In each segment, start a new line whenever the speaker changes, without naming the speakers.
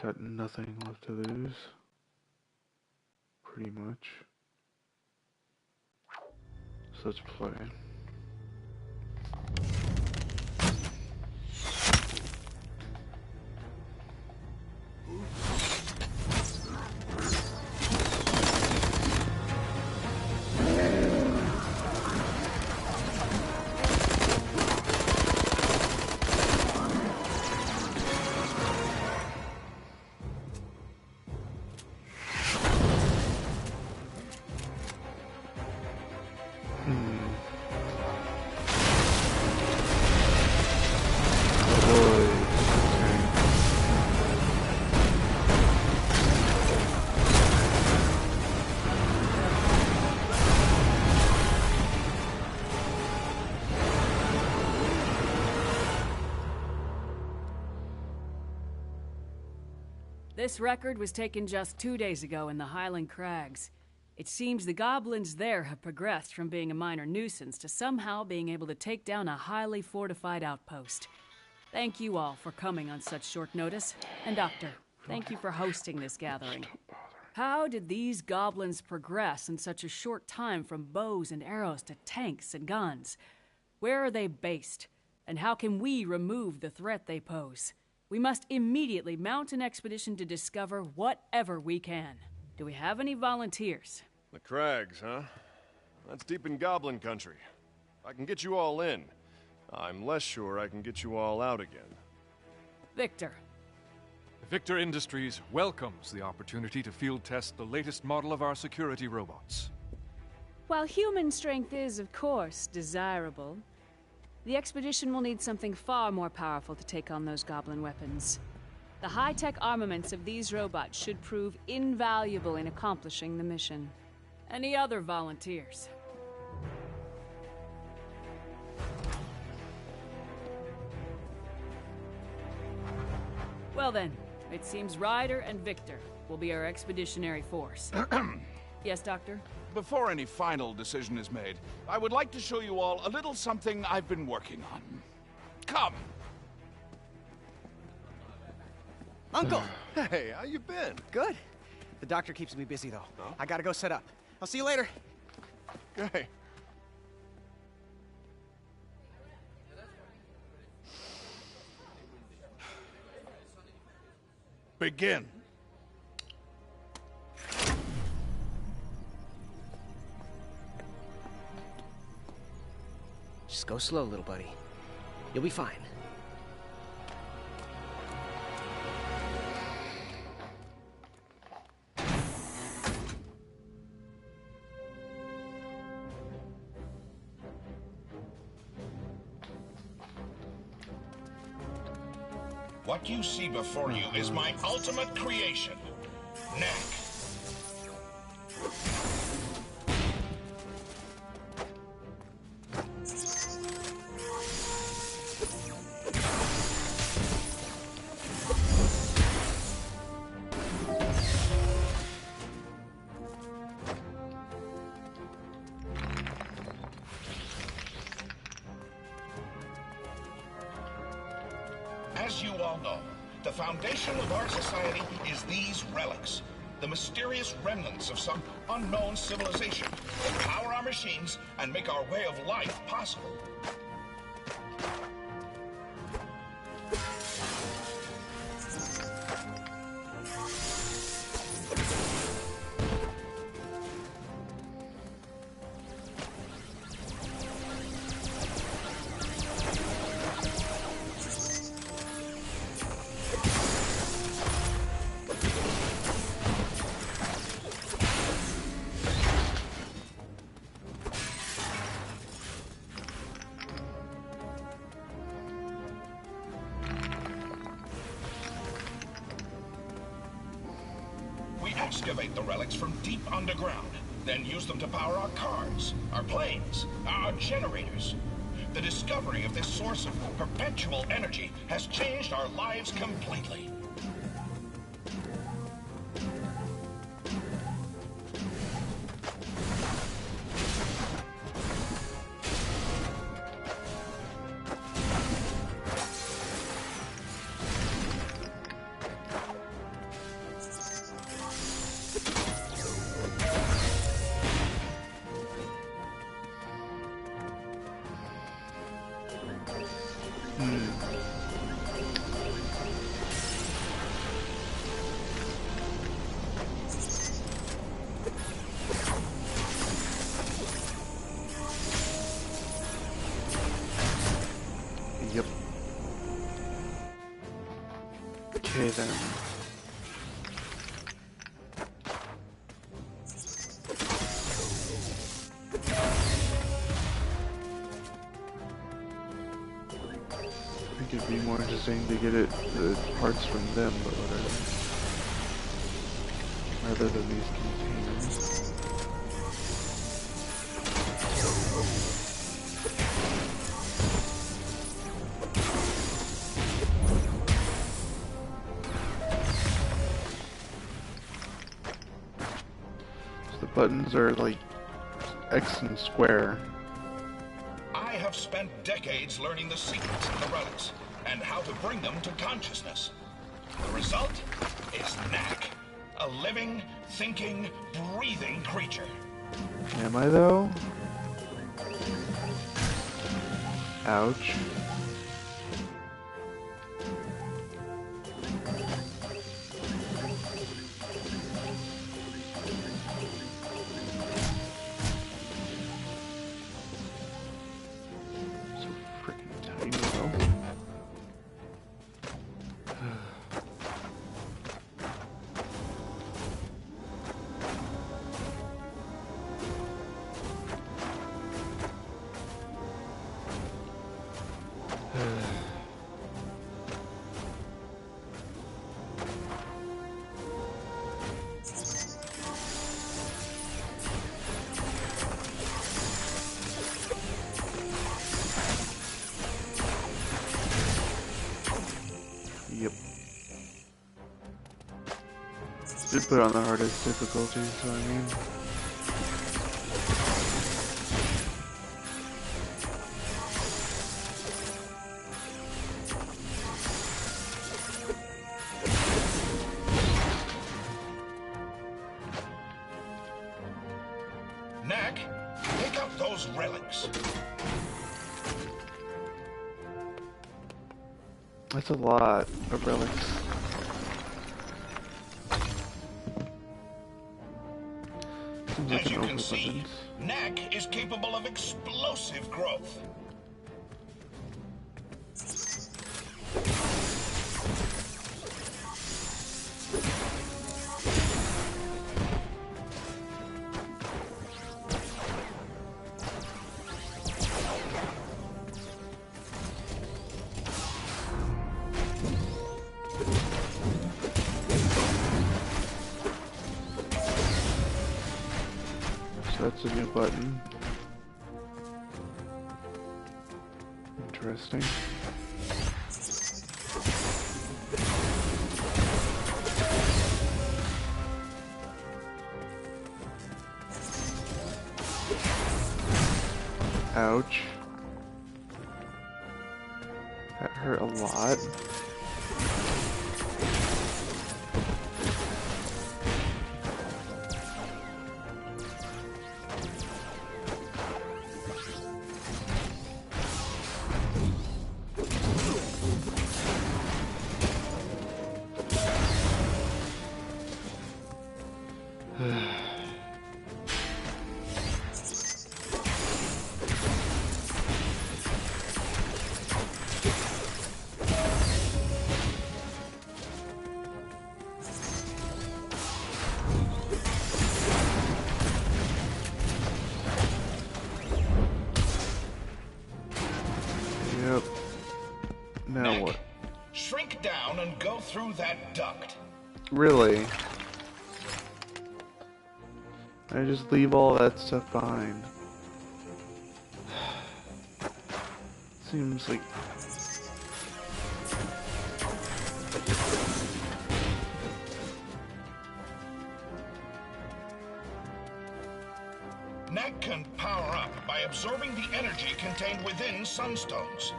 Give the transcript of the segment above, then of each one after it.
Got nothing left to lose. Pretty much. So let's play.
This record was taken just 2 days ago in the Highland Crags. It seems the goblins there have progressed from being a minor nuisance to somehow being able to take down a highly fortified outpost. Thank you all for coming on such short notice. And Doctor, thank you for hosting this gathering. How did these goblins progress in such a short time from bows and arrows to tanks and guns? Where are they based? And how can we remove the threat they pose? We must immediately mount an expedition to discover whatever we can. Do we have any volunteers?
The Crags, huh? That's deep in Goblin country. I can get you all in. I'm less sure I can get you all out again.
Victor.
Victor Industries welcomes the opportunity to field test the latest model of our security robots.
While human strength is, of course, desirable, the expedition will need something far more powerful to take on those goblin weapons. The high-tech armaments of these robots should prove invaluable in accomplishing the mission. Any other volunteers? Well then, it seems Ryder and Victor will be our expeditionary force. Yes, Doctor?
Before any final decision is made, I would like to show you all a little something I've been working on. Come!
Uncle!
Hey, how you been?
Good. The doctor keeps me busy, though.
Oh?
I gotta go set up. I'll see you later.
Hey.
Begin.
Just go slow, little buddy. You'll be fine.
What you see before you is my ultimate creation, Knack. As you all know, the foundation of our society is these relics, the mysterious remnants of some unknown civilization that power our machines and make our way of life possible. Excavate the relics from deep underground, then use them to power our cars, our planes, our generators. The discovery of this source of perpetual energy has changed our lives completely.
Okay then. I think it'd be more interesting to get the parts from them, but whatever. Rather than these containers. So the buttons are like X and square.
I have spent decades learning the secrets of the relics and how to bring them to consciousness. The result is Knack, a living, thinking, breathing creature.
Am I though? Ouch. So freaking tiny though. Yep. Did put on the hardest difficulty, so I mean.
Knack, pick up those relics.
That's a lot of relics. Seems like
As you
an
can see,
overabundance.
Knack is capable of explosive growth.
So that's a new button. Interesting. Ouch. That hurt a lot. Yep. Now
Knack,
what?
shrink down and go through that duct.
Really? I just leave all that stuff behind. Seems like
Knack can power up by absorbing the energy contained within sunstones.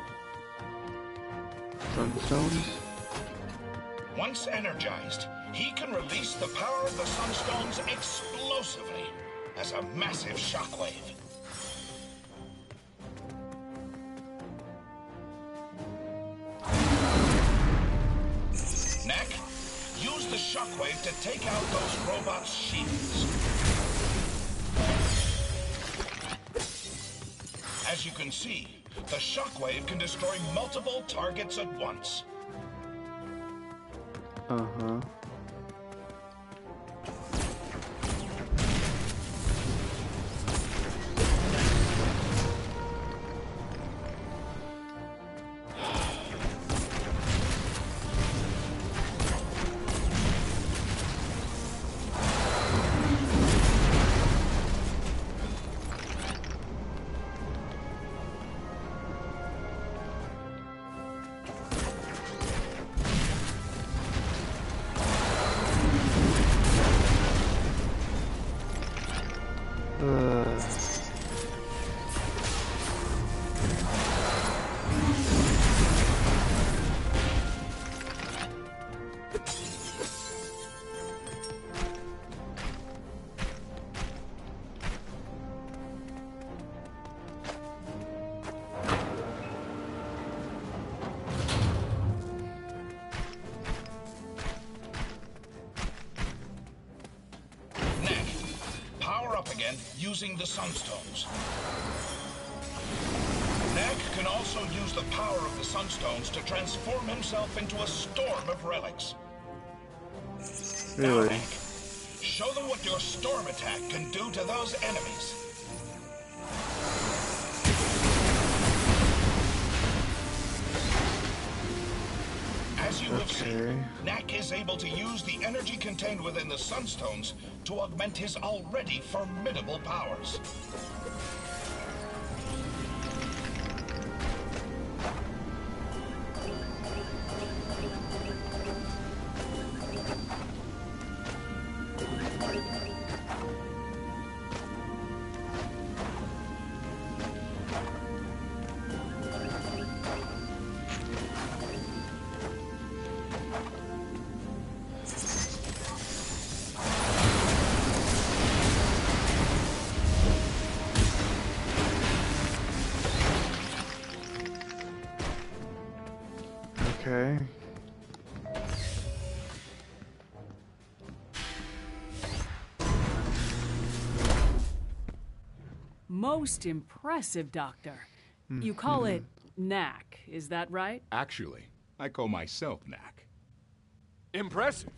sunstones.
Once energized, he can release the power of the sunstones explosively as a massive shockwave. Knack, use the shockwave to take out those robots' shields. As you can see, the shockwave can destroy multiple targets at once.
Uh-huh.
Knack, power up again using the Sunstones. Knack can also use the power of the Sunstones to transform himself into a storm of relics. Now,
Really?
Knack, show them what your storm attack can do to those enemies. As you have seen, Knack is able to use the energy contained within the Sunstones to augment his already formidable powers.
Okay.
Most impressive, Doctor. You call it Knack, is that right?
Actually, I call myself Knack.
Impressive.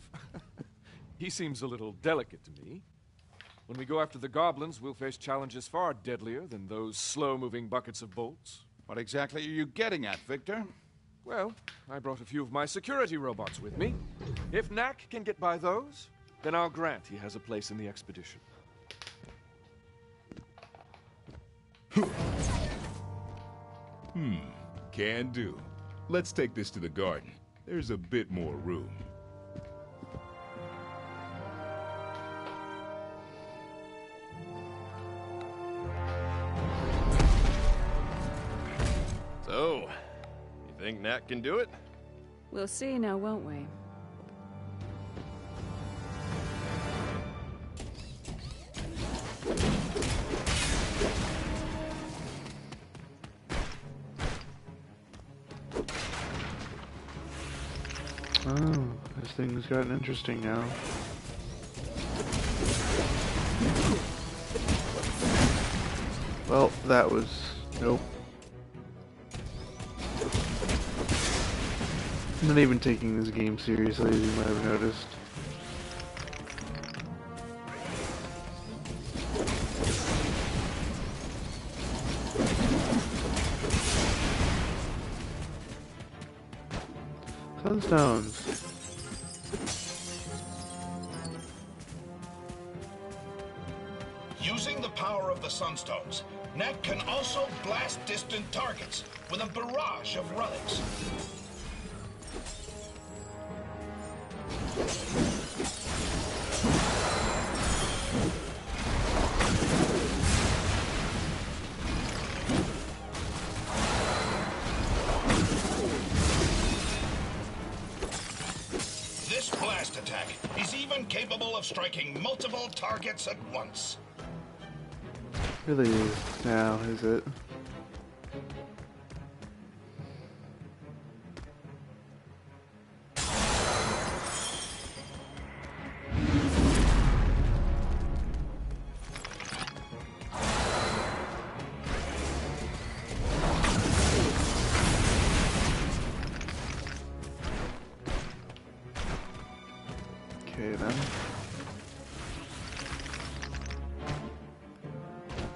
He seems a little delicate to me. When we go after the goblins, we'll face challenges far deadlier than those slow-moving buckets of bolts.
What exactly are you getting at, Victor?
Well, I brought a few of my security robots with me. If Knack can get by those, then I'll grant he has a place in the expedition.
Can do. Let's take this to the garden. There's a bit more room.
So, you think Knack can do it?
We'll see now, won't we?
Oh, this thing's gotten interesting now. Well, that was... nope. I'm not even taking this game seriously, as you might have noticed. Sunstones.
Using the power of the Sunstones, Knack can also blast distant targets with a barrage of relics. This blast attack is even capable of striking multiple targets at once.
Really is now, is it? Okay then.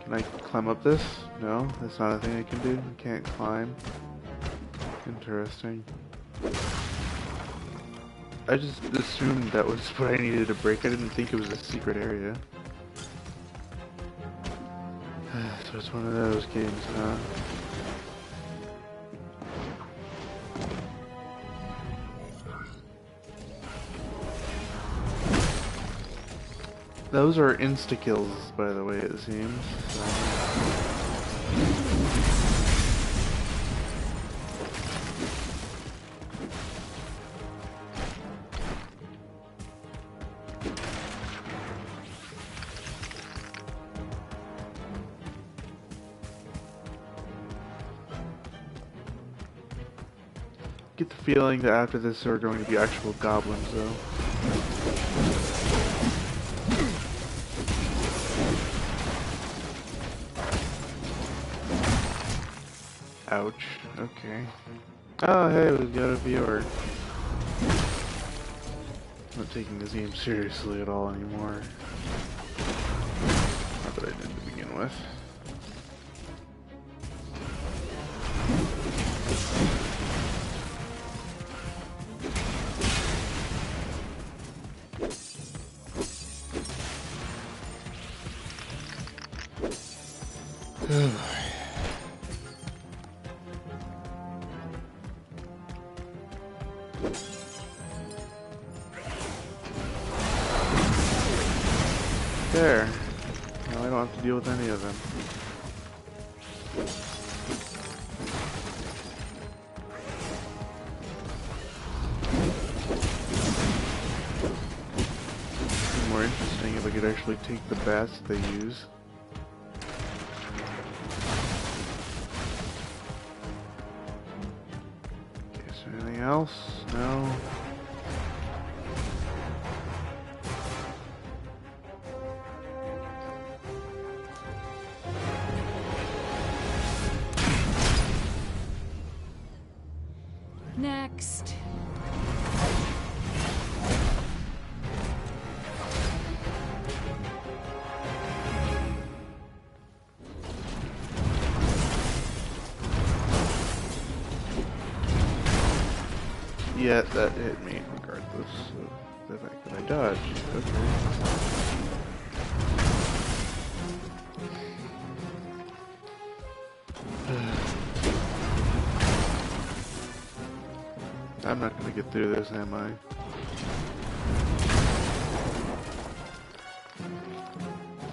Can I climb up this? No, that's not a thing I can do. I can't climb. Interesting. I just assumed that was what I needed to break. I didn't think it was a secret area. So it's one of those games, huh? Those are insta-kills, by the way, it seems. So. Get the feeling that after this there are going to be actual goblins, though. Ouch. Okay. Oh, hey, we got a viewer. I'm not taking this game seriously at all anymore. Not that I did to begin with. There. Now I don't have to deal with any of them. It'd be more interesting if I could actually take the bats they use. Okay, is there anything else? No.
Next.
Yeah, that hit me regardless of the fact that I dodged. Okay. I'm not gonna get through this, am I?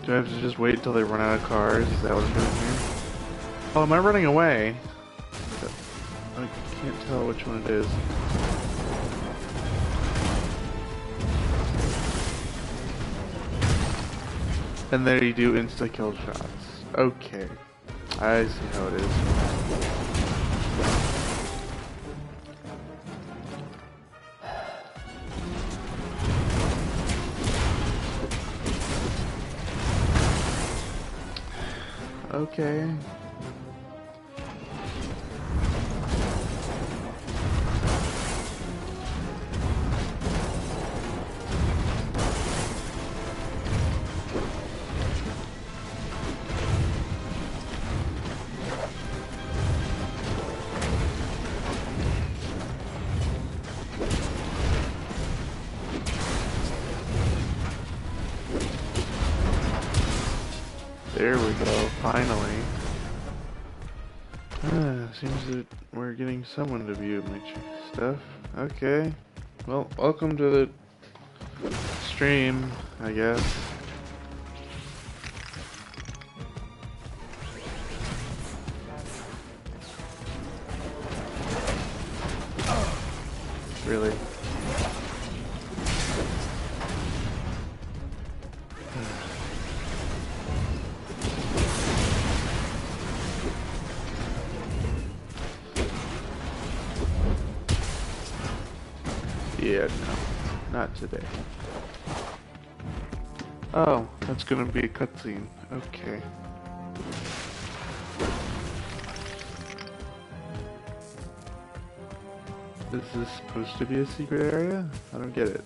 Do I have to just wait until they run out of cars? Is that what I'm doing here? Oh, am I running away? I can't tell which one it is. And there you do insta-kill shots. Okay. I see how it is. Okay. There we go, finally. Seems that we're getting someone to view my stuff. Okay. Well, welcome to the stream, I guess. Really? Yeah, no, not today. Oh, that's gonna be a cutscene. Okay. Is this supposed to be a secret area? I don't get it.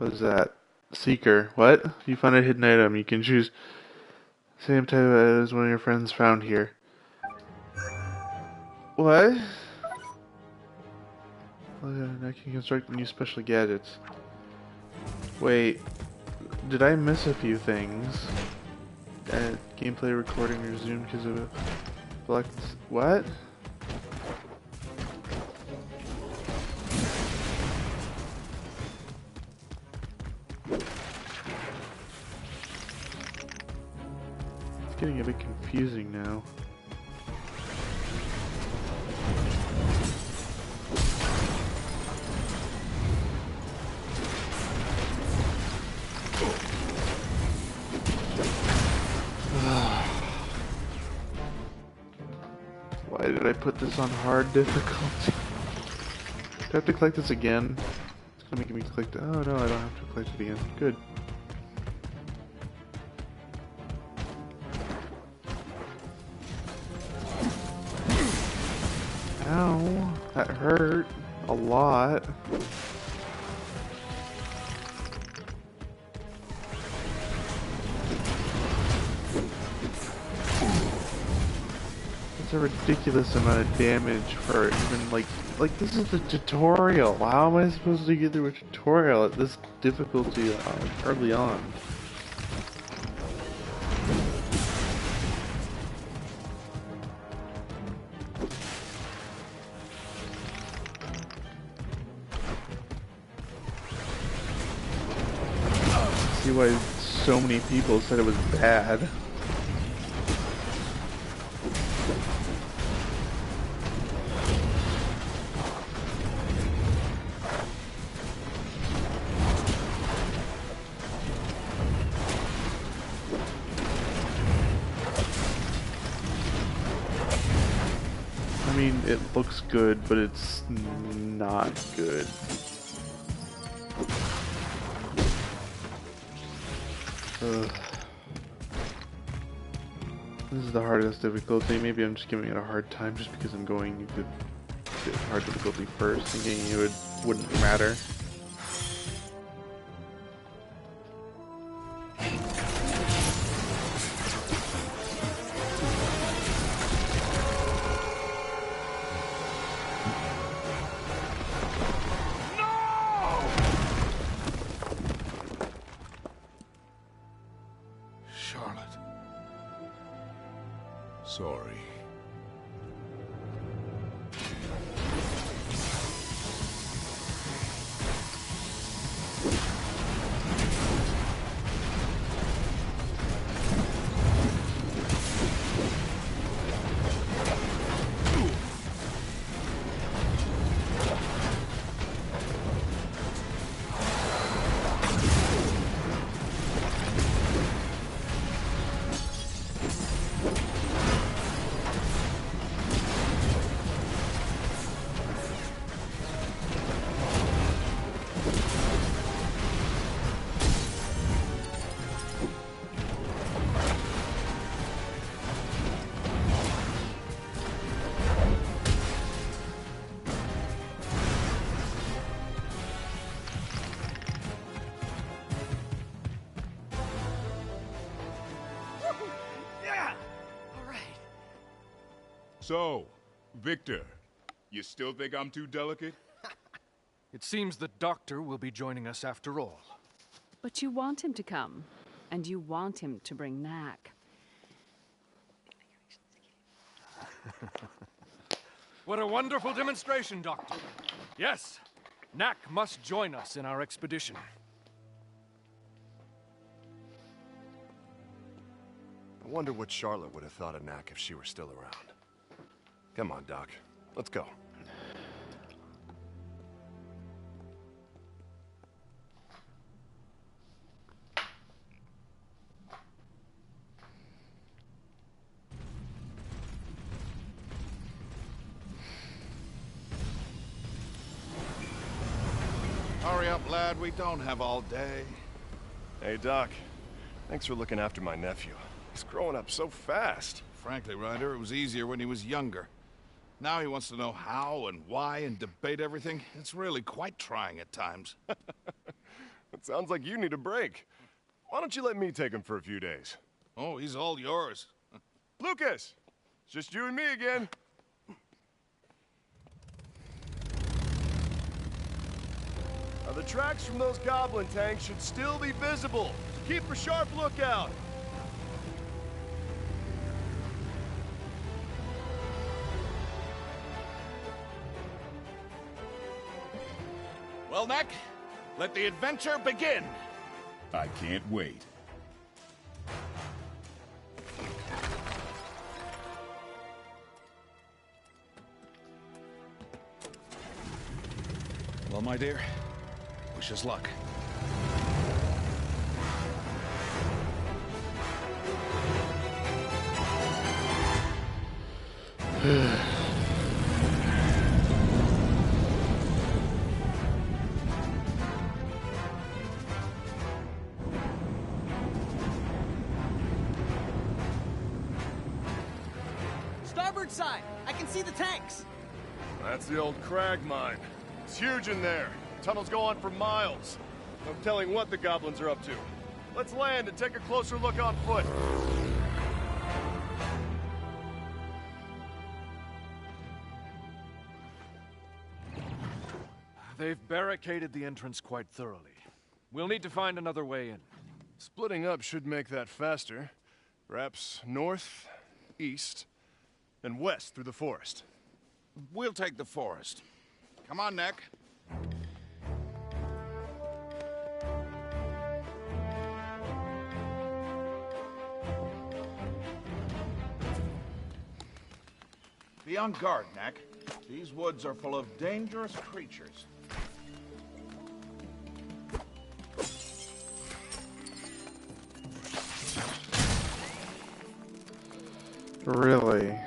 What is that? Seeker. What? You find a hidden item. You can choose same type as one of your friends found here. What? I can construct new special gadgets. Wait. Did I miss a few things? Gameplay recording resumed because of a select. What? It's getting a bit confusing now. Why did I put this on hard difficulty? Do I have to collect this again? It's gonna make me collect. Oh no, I don't have to collect it again. Good. Ow, that hurt a lot. That's a ridiculous amount of damage for even like this is the tutorial. How am I supposed to get through a tutorial at this difficulty early on? See why so many people said it was bad. I mean, it looks good, but it's not good. Ugh. This is the hardest difficulty. Maybe I'm just giving it a hard time just because I'm going the hard difficulty first, thinking it wouldn't matter.
Sorry. So, Victor, you still think I'm too delicate?
It seems the doctor will be joining us after all.
But you want him to come, and you want him to bring Knack.
What a wonderful demonstration, Doctor. Yes, Knack must join us in our expedition.
I wonder what Charlotte would have thought of Knack if she were still around. Come on, Doc. Let's go.
Hurry up, lad. We don't have all day.
Hey, Doc. Thanks for looking after my nephew. He's growing up so fast.
Frankly, Ryder, it was easier when he was younger. Now he wants to know how and why and debate everything. It's really quite trying at times.
It sounds like you need a break. Why don't you let me take him for a few days?
Oh, he's all yours.
Lucas! It's just you and me again. Now, the tracks from those goblin tanks should still be visible. So keep a sharp lookout.
Well, Knack, let the adventure begin.
I can't wait.
Well, my dear, wish us luck.
Starboard side! I can see the tanks!
That's the old crag mine. It's huge in there. Tunnels go on for miles. No telling what the goblins are up to. Let's land and take a closer look on foot.
They've barricaded the entrance quite thoroughly. We'll need to find another way in.
Splitting up should make that faster. Perhaps north, east, and west through the forest.
We'll take the forest. Come on, Knack. Be on guard, Knack. These woods are full of dangerous creatures.
Really?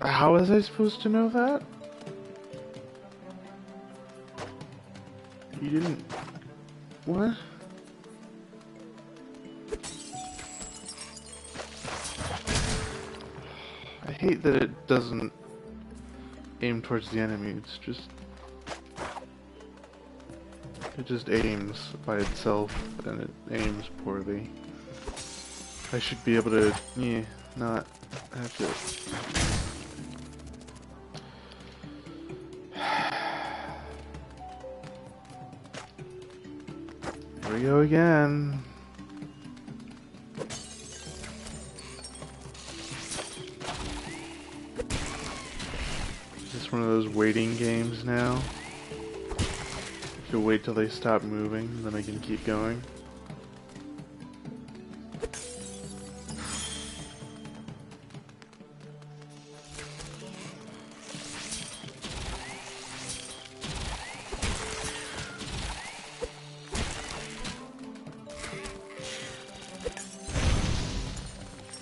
How was I supposed to know that? You didn't... What? I hate that it doesn't aim towards the enemy, it's just... It just aims by itself, and it aims poorly. I should be able to, not have to... Here we go again. Is this one of those waiting games now? I have to wait till they stop moving, then I can keep going.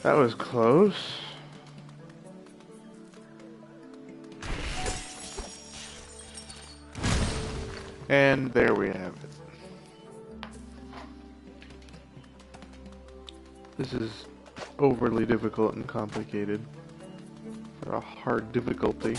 That was close. And there we have it. This is overly difficult and complicated for a hard difficulty.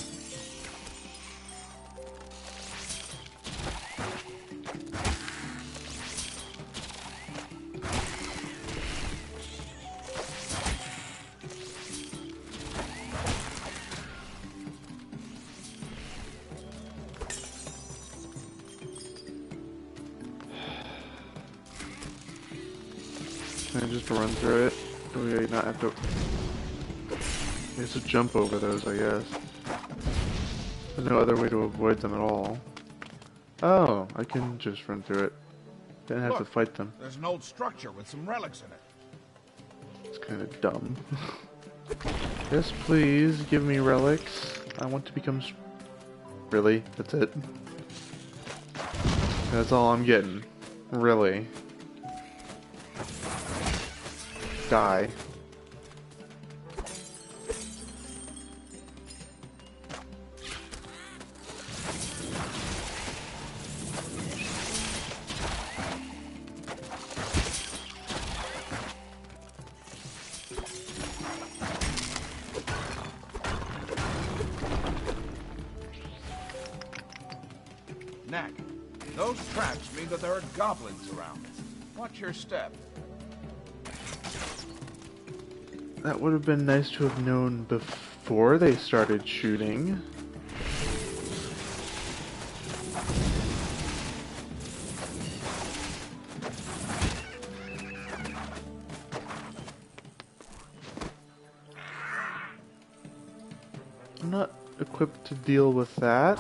Can I just run through it? we not have to... We have to jump over those, I guess. There's no other way to avoid them at all. Oh, I can just run through it. Didn't have to fight them.
There's an old structure with some relics in it.
It's kind of dumb. Yes, please, give me relics. I want to become... Really? That's it? That's all I'm getting. Really? Die.
Knack, those traps mean that there are goblins around. Watch your step.
That would have been nice to have known before they started shooting. I'm not equipped to deal with that.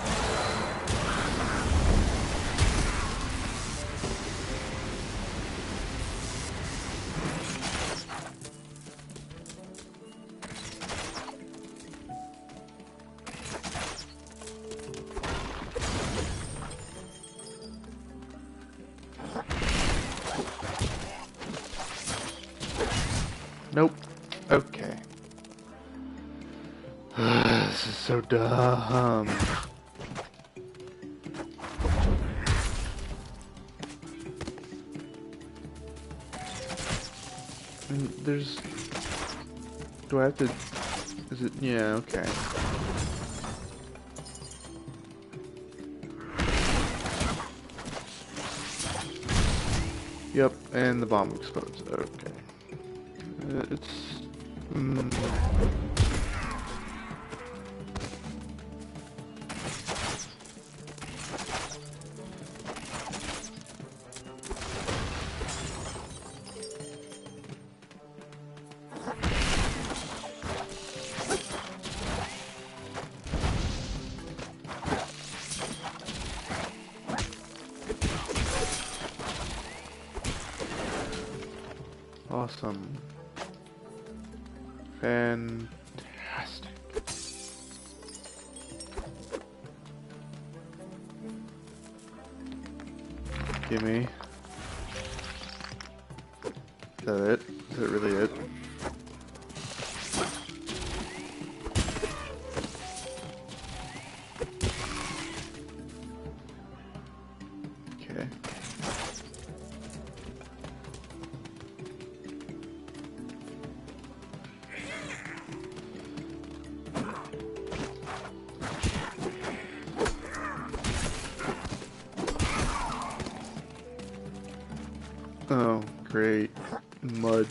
Nope. Okay. This is so dumb. And there's... Do I have to... Is it... Yeah, okay. Yep, and the bomb explodes. Okay. It's... Awesome. Fantastic. Gimme. Is that it? Is that really it? Okay. Oh, great. Mud.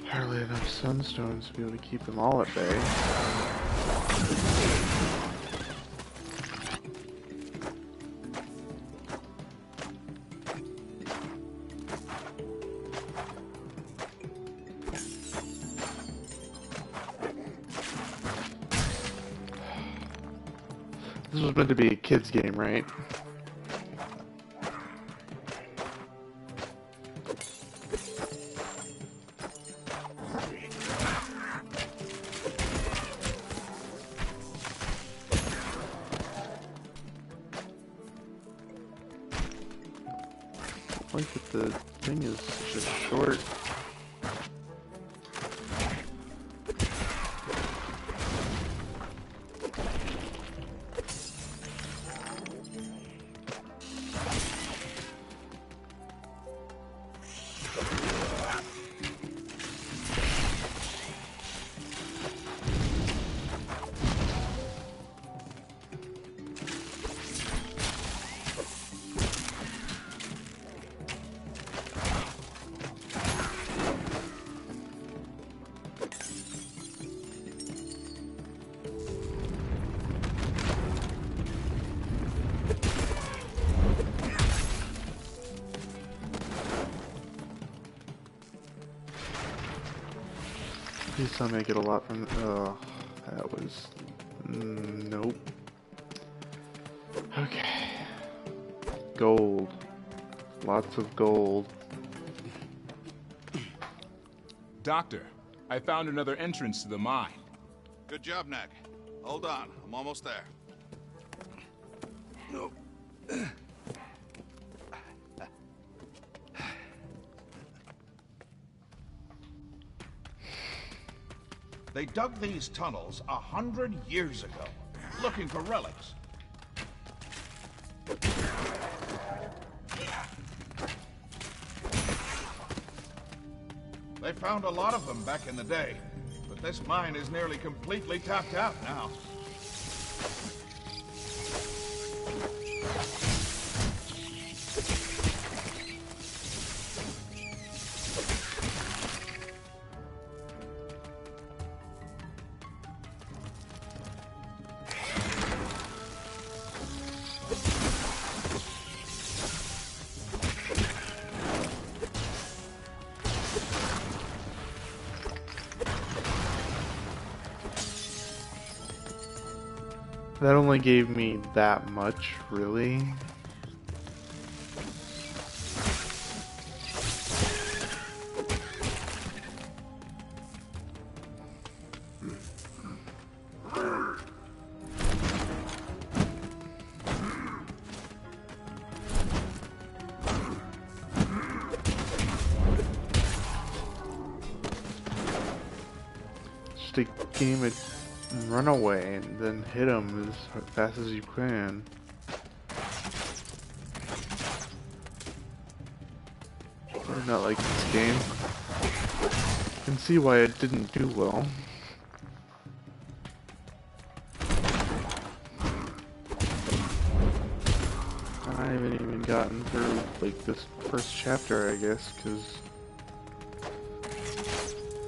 Hardly enough sunstones to be able to keep them all at bay. This was meant to be a kid's game, right? I like that the thing is just short. Please tell me I get a lot from. Oh, that was. Nope. Okay. Gold. Lots of gold.
Doctor, I found another entrance to the mine.
Good job, Knack. Hold on, I'm almost there. They dug these tunnels 100 years ago, looking for relics. They found a lot of them back in the day, but this mine is nearly completely tapped out now.
That only gave me that much, really? Just a game of run away and then hit him as fast as you can. I did not like this game. I can see why it didn't do well. I haven't even gotten through like this first chapter, I guess, because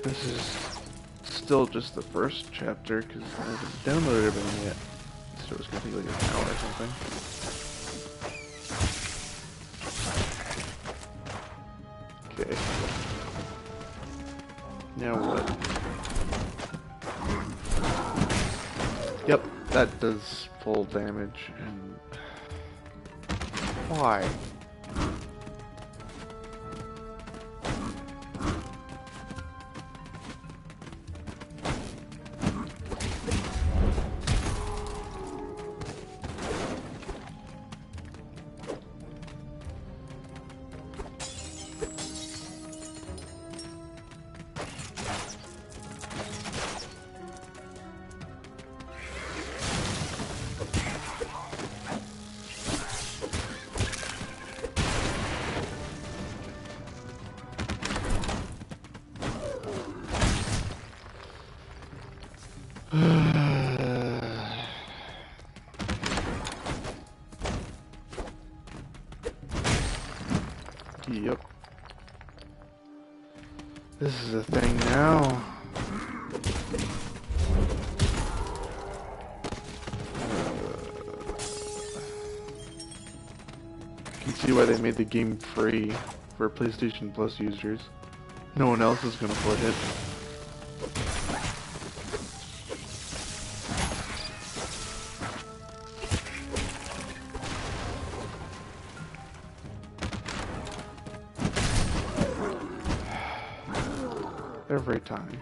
this is still just the first chapter because I haven't downloaded everything yet. So it's gonna take like an hour or something. Okay. Now what? Yep, that does full damage and why? Yep. This is a thing now. You can see why they made the game free for PlayStation Plus users. No one else is gonna put it. Every time.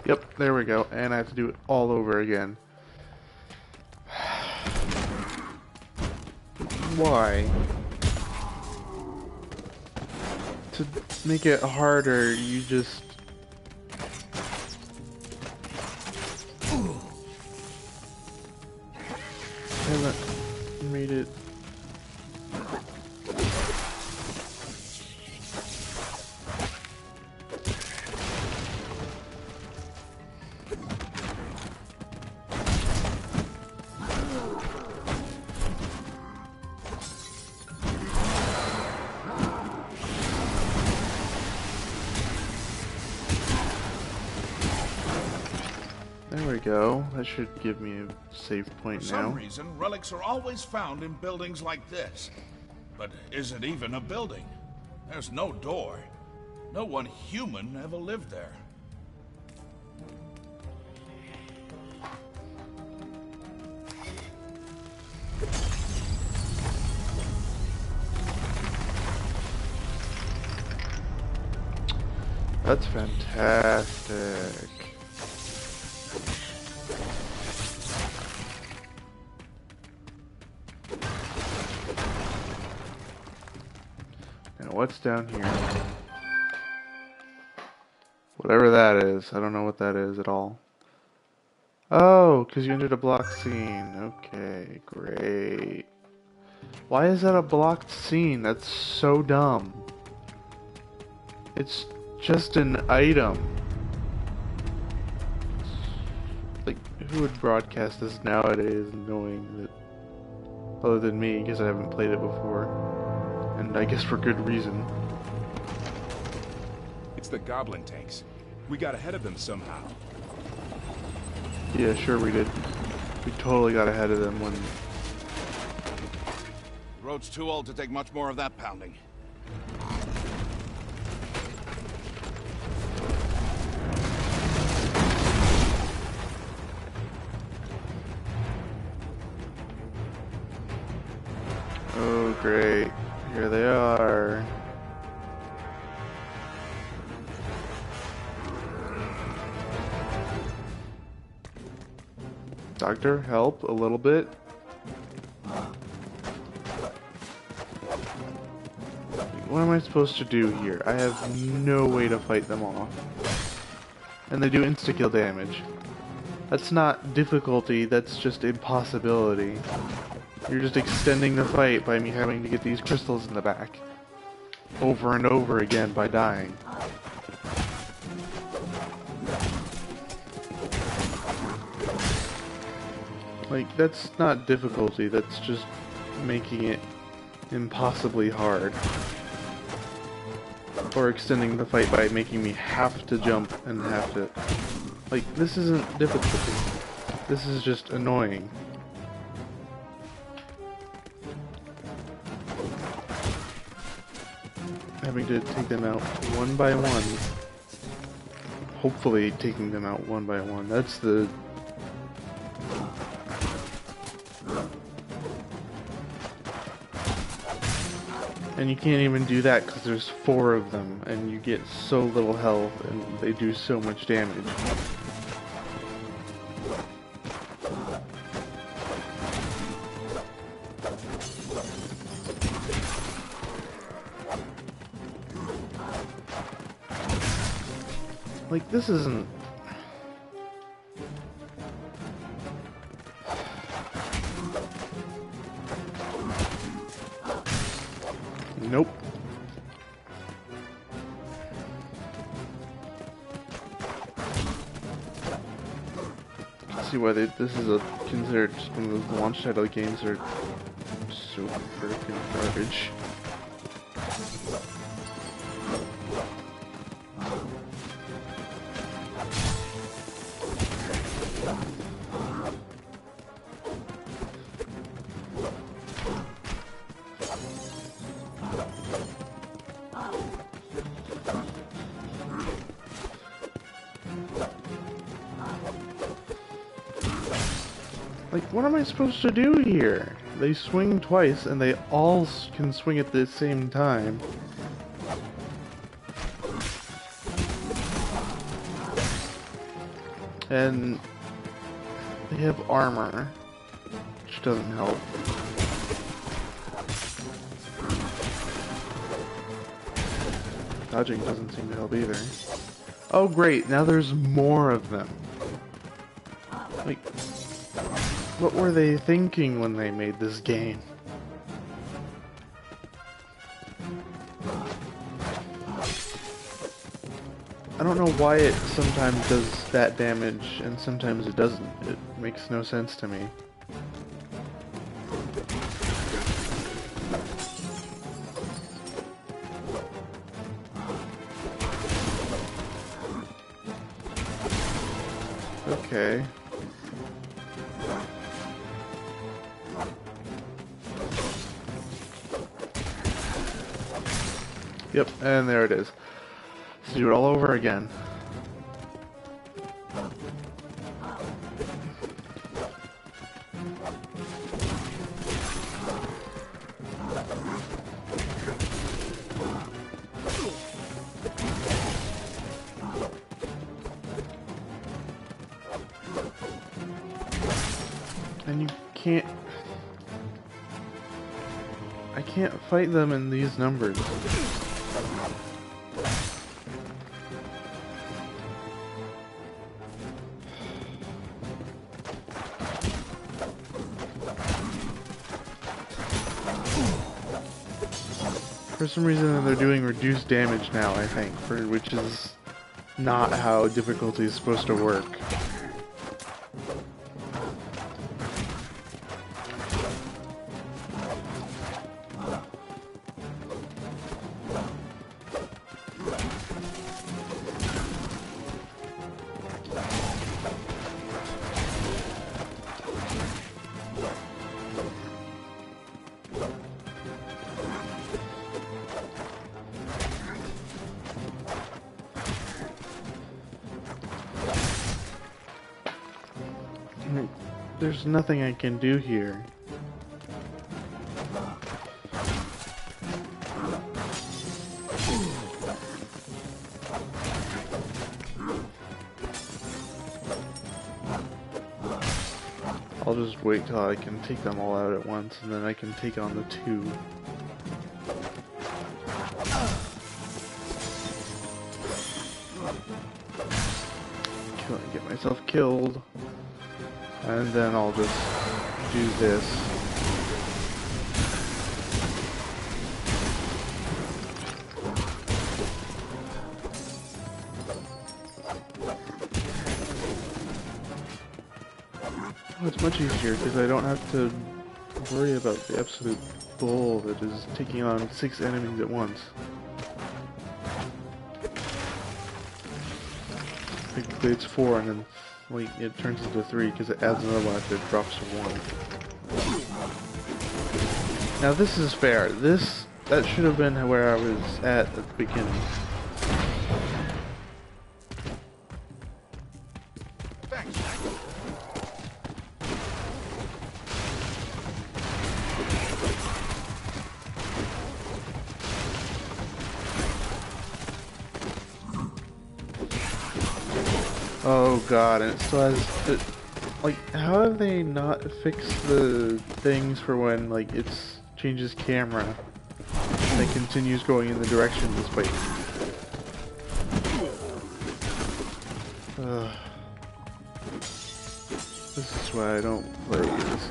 Yep, there we go, and I have to do it all over again. Why? To make it harder, you just... haven't made it There we go. That should give me a save point
For
now.
some reason, relics are always found in buildings like this. But is it even a building? There's no door. No one human ever lived there.
That's fantastic. Now what's down here? Whatever that is. I don't know what that is at all. Oh, because you entered a blocked scene. Okay, great. Why is that a blocked scene? That's so dumb. It's just an item. Like, who would broadcast this nowadays knowing that, other than me, because I haven't played it before. And I guess for good reason.
It's the goblin tanks. We got ahead of them somehow.
Yeah, sure we did. We totally got ahead of them when...
The road's too old to take much more of that pounding.
Oh, great. Here they are. Doctor, help a little bit. What am I supposed to do here? I have no way to fight them off. And they do insta-kill damage. That's not difficulty, that's just impossibility. You're just extending the fight by me having to get these crystals in the back. Over and over again by dying. Like, that's not difficulty, that's just making it impossibly hard. Or extending the fight by making me have to jump and have to... Like, this isn't difficulty. This is just annoying. Having to take them out one by one. Hopefully taking them out one by one. That's the... And you can't even do that because there's 4 of them, and you get so little health, and they do so much damage. Like, this isn't... Nope. See why this is considered one of those launch title games that are so freaking garbage. Like, what am I supposed to do here? They swing twice, and they all can swing at the same time. And they have armor, which doesn't help. Dodging doesn't seem to help either. Oh great, now there's more of them. Like, what were they thinking when they made this game? I don't know why it sometimes does that damage and sometimes it doesn't. It makes no sense to me. Okay. Yep, and there it is. Let's do it all over again. And you can't... I can't fight them in these numbers. For some reason they're doing reduced damage now, I think, which is not how difficulty is supposed to work. There's nothing I can do here. I'll just wait till I can take them all out at once, and then I can take on the two. Get myself killed. And then I'll just do this. Oh, it's much easier because I don't have to worry about the absolute bull that is taking on 6 enemies at once. Technically it's 4 and then it turns into 3 because it adds another one after it drops to 1. Now this is fair. That should have been where I was at the beginning.
Thanks.
Oh god, and it still has it, like, how have they not fixed the things for when, like, it changes camera and it continues going in the direction despite... This is why I don't play this.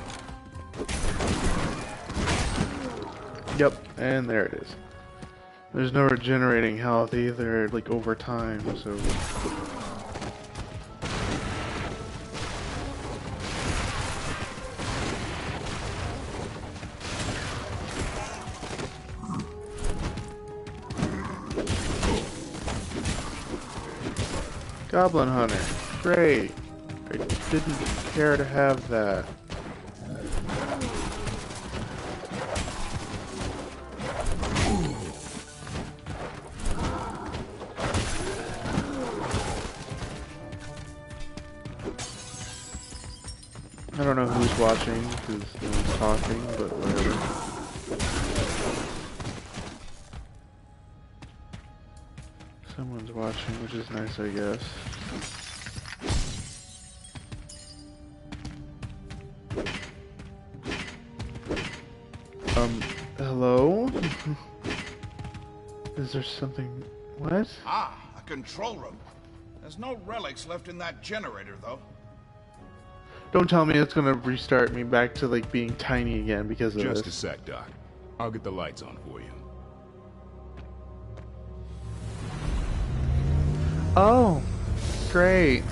Yep, and there it is. There's no regenerating health either, like, over time, so... Goblin Hunter. Great. I didn't care to have that. I don't know who's watching because no one's talking, but whatever. Someone's watching, which is nice, I guess. Hello? Is there something... What?
Ah, a control room. There's no relics left in that generator, though.
Don't tell me it's gonna restart me back to, like, being tiny again because of
Just
this.
a sec, Doc. I'll get the lights on for you.
Oh, great.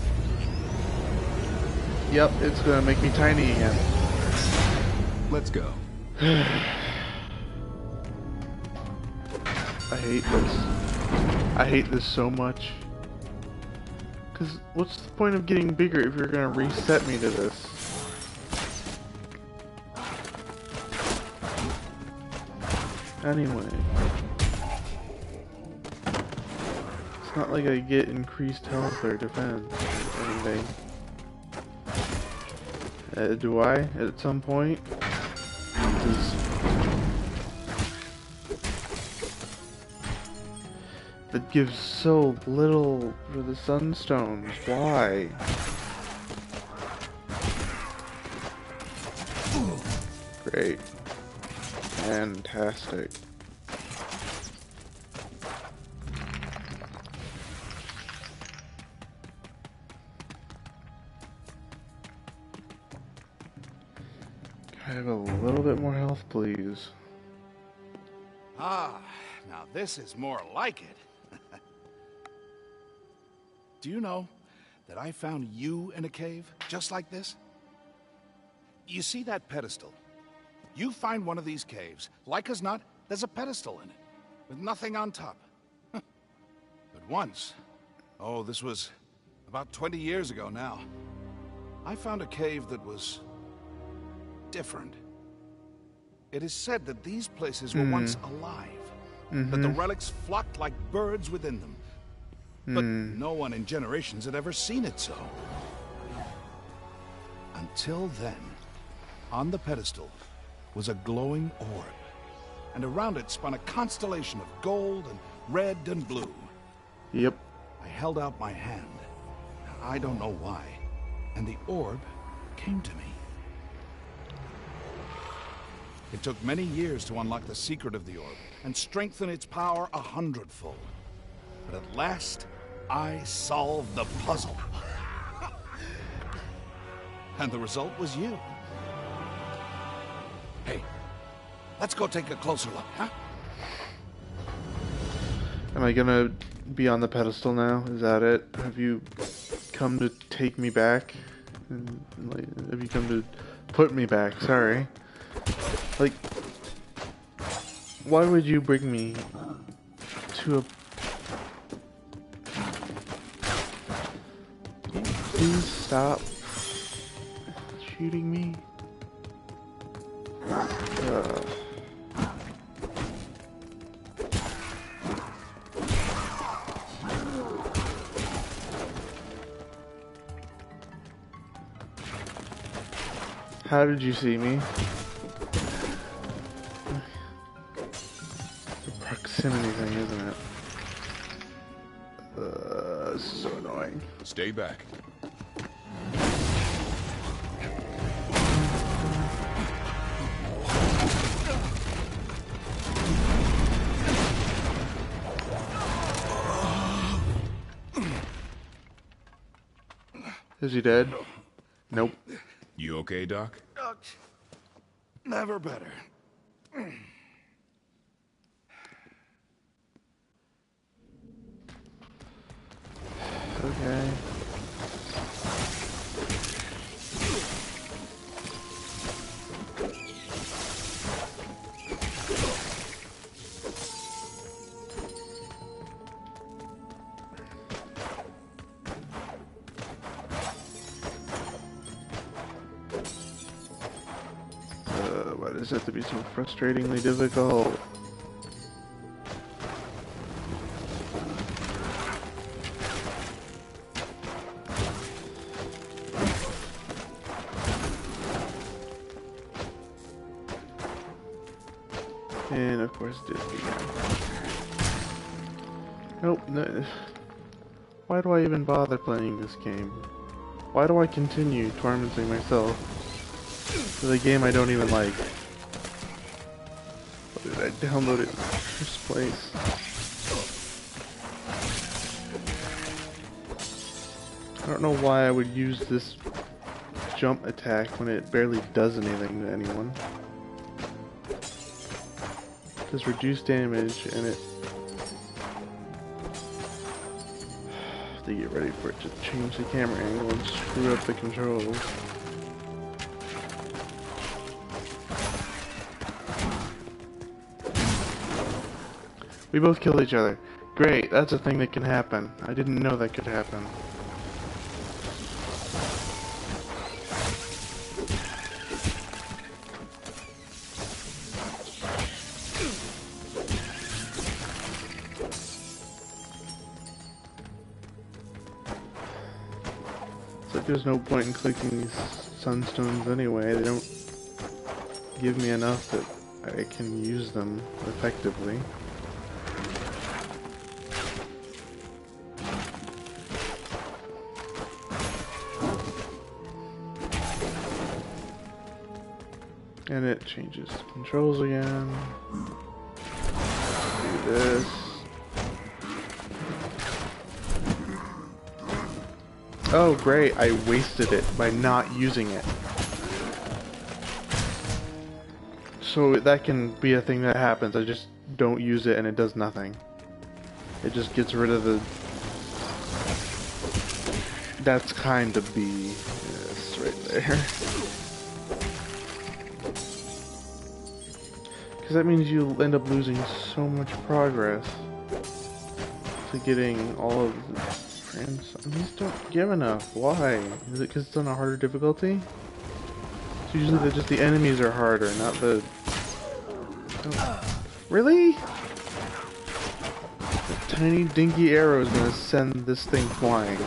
Yep, it's gonna make me tiny again.
Let's go.
I hate this. I hate this so much. Cause what's the point of getting bigger if you're gonna reset me to this? Anyway. It's not like I get increased health or defense or anything. Do I? At some point? That gives so little for the sunstones. Why? Great. Fantastic. Can I have a little bit more health, please?
Ah, now this is more like it. Do you know that I found you in a cave just like this? You see that pedestal? You find one of these caves, like as not, there's a pedestal in it, with nothing on top. But once, oh, this was about 20 years ago now, I found a cave that was different. It is said that these places were once alive, that the relics flocked like birds within them. But no one in generations had ever seen it so. Until then, on the pedestal was a glowing orb, and around it spun a constellation of gold and red and blue.
Yep.
I held out my hand. I don't know why, and the orb came to me. It took many years to unlock the secret of the orb and strengthen its power 100-fold. But at last, I solved the puzzle. And the result was you. Hey, let's go take a closer look, huh?
Am I gonna be on the pedestal now? Is that it? Have you come to take me back? Have you come to put me back? Sorry. Like, why would you bring me to a... Please stop shooting me. How did you see me? The proximity thing, isn't it? This is so annoying.
Stay back.
Is he dead? Nope.
You okay, Doc?
Never better.
Okay. Why does it have to be so frustratingly difficult? And of course it did again. Nope, no. Why do I even bother playing this game? Why do I continue tormenting myself with a game I don't even like? Why did I download it in the first place? I don't know why I would use this jump attack when it barely does anything to anyone. It does reduced damage and it... to get ready for it to change the camera angle and screw up the controls. We both killed each other. Great, that's a thing that can happen. I didn't know that could happen. It's like there's no point in clicking these sunstones anyway. They don't give me enough that I can use them effectively. And it changes controls again. Do this. Oh great, I wasted it by not using it. So that can be a thing that happens. I just don't use it and it does nothing. It just gets rid of the... That's kind of B. Yes, right there. Because that means you'll end up losing so much progress to getting all of the friends. These don't give enough. Why? Is it because it's on a harder difficulty? It's usually that just the enemies are harder, not the... Oh. Really? The tiny dinky arrow is going to send this thing flying.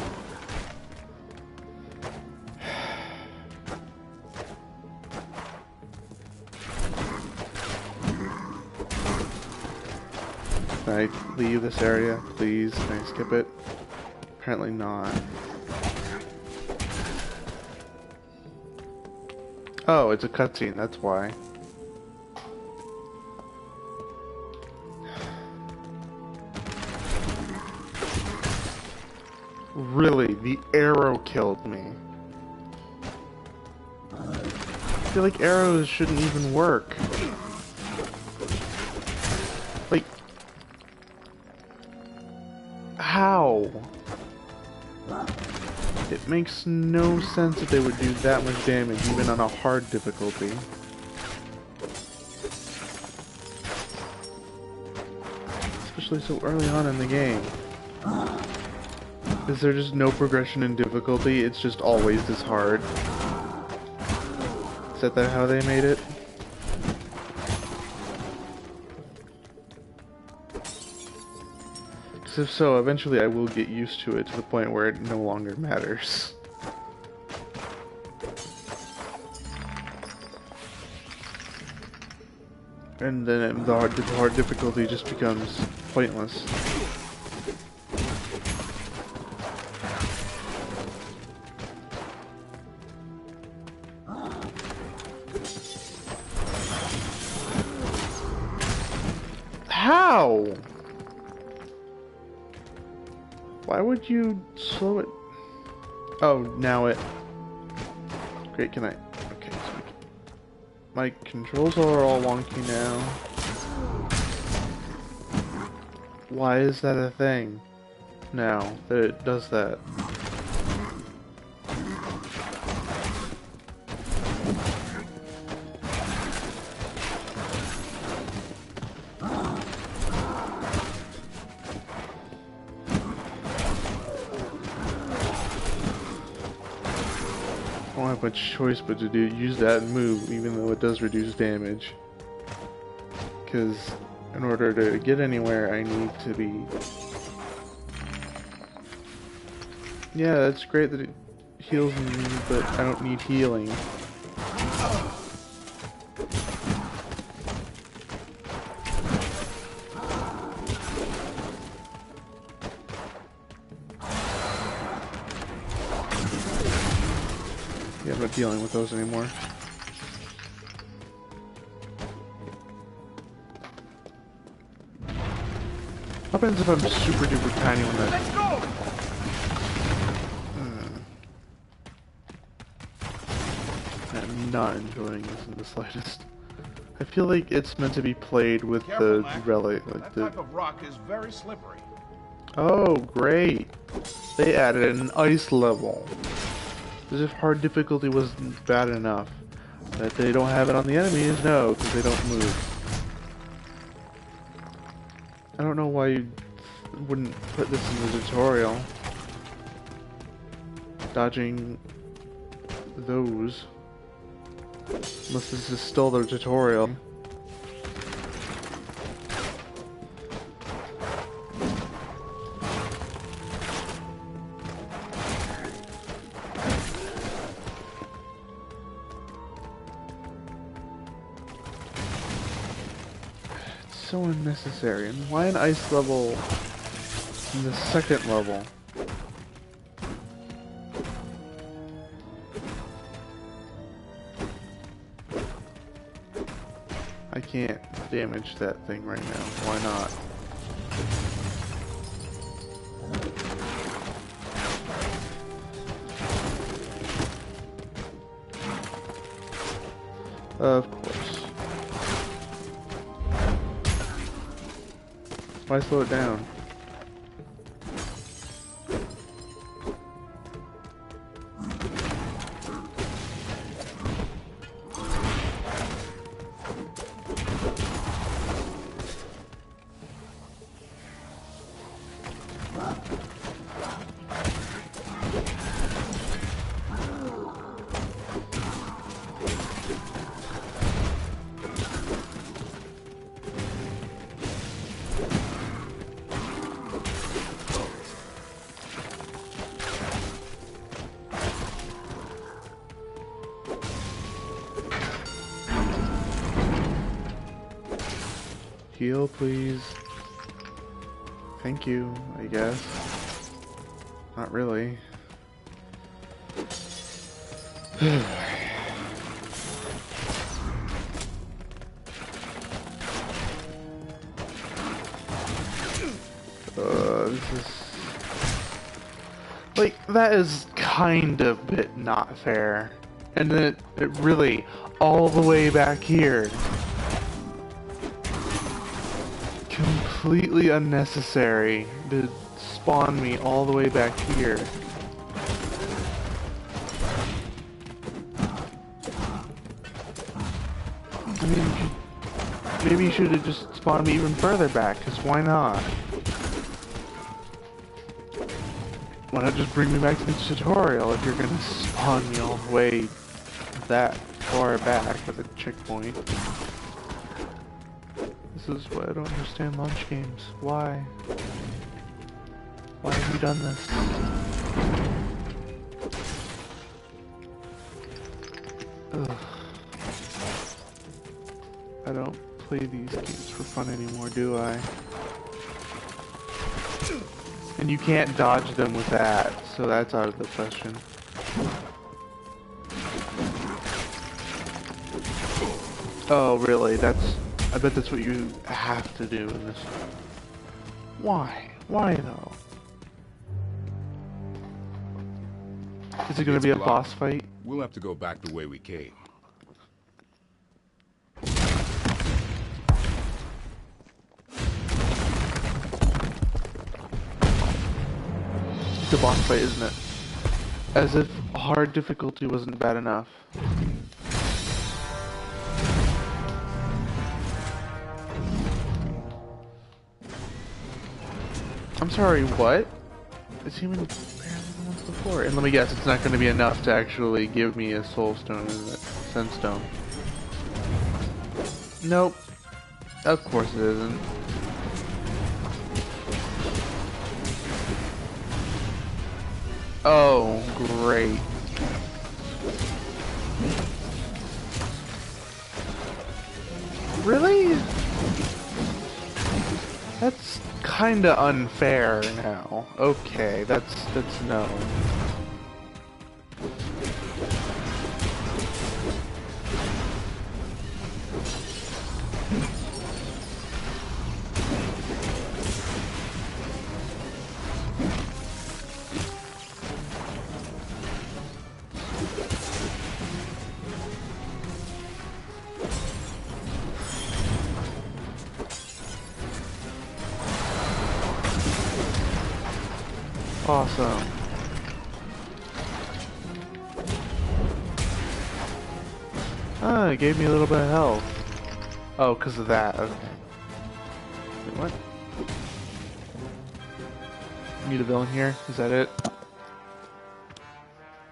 Can I leave this area, please? Can I skip it? Apparently not. Oh, it's a cutscene, that's why. Really, the arrow killed me. I feel like arrows shouldn't even work. Like... How? It makes no sense that they would do that much damage even on a hard difficulty. Especially so early on in the game. Is there just no progression in difficulty? It's just always this hard. Is that how they made it? Because if so, eventually I will get used to it to the point where it no longer matters. And then the hard difficulty just becomes pointless. How? Why would you slow it? Oh, now it... Great, can I... Okay, so my controls are all wonky now. Why is that a thing now that it does that? I don't have much choice but to use that move, even though it does reduce damage. Because in order to get anywhere, I need to be... Yeah, that's great that it heals me, but I don't need healing. Yeah, I'm not dealing with those anymore. What happens if I'm super duper tiny when that...
Let's go!
I'm not enjoying this in the slightest. I feel like it's meant to be played with
Careful,
the
Knack.
relic, like
That
the...
type of rock is very slippery.
Oh, great. They added an ice level. As if hard difficulty wasn't bad enough. That they don't have it on the enemies? No, because they don't move. I don't know why you wouldn't put this in the tutorial. Dodging those. Unless this is still the tutorial. So unnecessary. And why an ice level in the second level? I can't damage that thing right now. Why not? Of course. Why slow it down? Heal, please. Thank you, I guess. Not really. This is... like, that is kind of a bit not fair. And then it really, all the way back here. Completely unnecessary to spawn me all the way back here. I mean, maybe you should have just spawned me even further back, because why not? Why not just bring me back to the tutorial if you're gonna spawn me all the way that far back with a checkpoint? This is why I don't understand launch games. Why? Why have you done this? Ugh. I don't play these games for fun anymore, do I? And you can't dodge them with that, so that's out of the question. Oh, really? I bet that's what you have to do in this. Why? Why though? Is it gonna be a boss fight?
We'll have to go back the way we came.
It's a boss fight, isn't it? As if hard difficulty wasn't bad enough. I'm sorry, what? It's even better than once before. And let me guess, it's not going to be enough to actually give me a soul stone, is it? Sense stone. Nope. Of course it isn't. Oh, great. Really? That's kinda unfair now. Okay, that's no. Awesome. Ah, it gave me a little bit of health. Oh, because of that. Okay. Wait, what? Need a villain here? Is that it?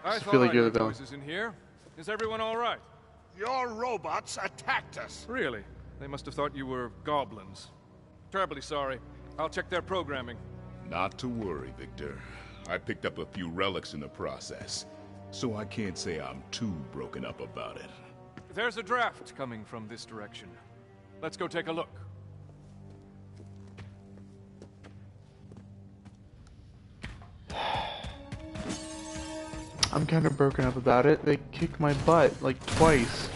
I
Just
thought
feel
I
like you're the
heard
villain.
noises in here. Is everyone all right?
Your robots attacked us.
Really? They must have thought you were goblins. Terribly sorry. I'll check their programming.
Not to worry, Victor. I picked up a few relics in the process, so I can't say I'm too broken up about it.
There's a draft coming from this direction. Let's go take a look.
I'm kind of broken up about it. They kicked my butt like twice.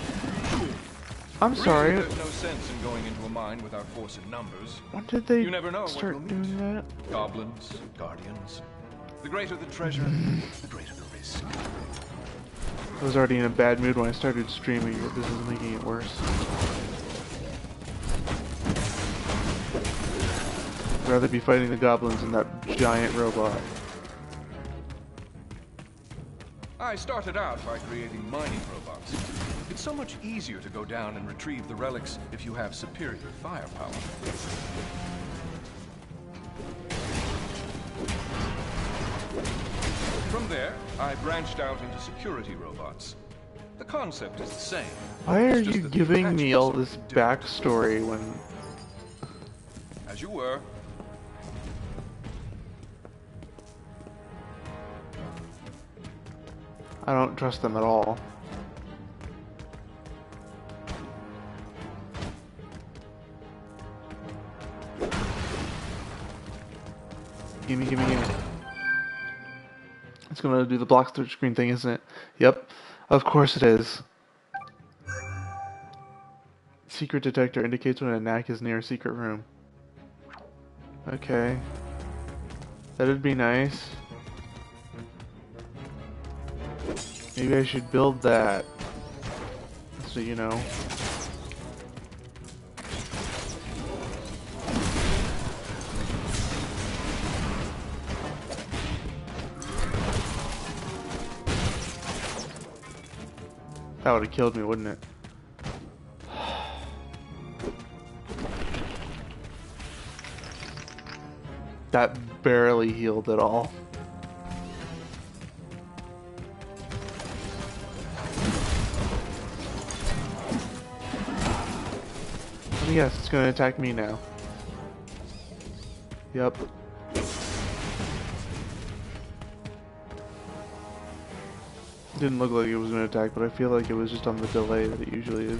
I'm sorry.
Really, there's no sense in going into a mine with our force in numbers.
When did they
You never know what
start
you'll meet.
doing that?
Goblins, guardians. The greater the treasure, the greater the risk.
I was already in a bad mood when I started streaming, but this is making it worse. I'd rather be fighting the goblins than that giant robot.
I started out by creating mining robots. It's so much easier to go down and retrieve the relics if you have superior firepower. From there, I branched out into security robots. The concept is the same.
Why are
It's just
you
that the
giving me all
attachments
this
are different.
backstory when...
As you were.
I don't trust them at all. Gimme, gimme, gimme. It's gonna do the block search screen thing, isn't it? Yep. Of course it is. Secret detector indicates when a Knack is near a secret room. Okay. That'd be nice. Maybe I should build that. So you know. That would have killed me, wouldn't it? That barely healed at all. Yes, it's gonna attack me now. Yep. Didn't look like it was gonna attack, but I feel like it was just on the delay that it usually is.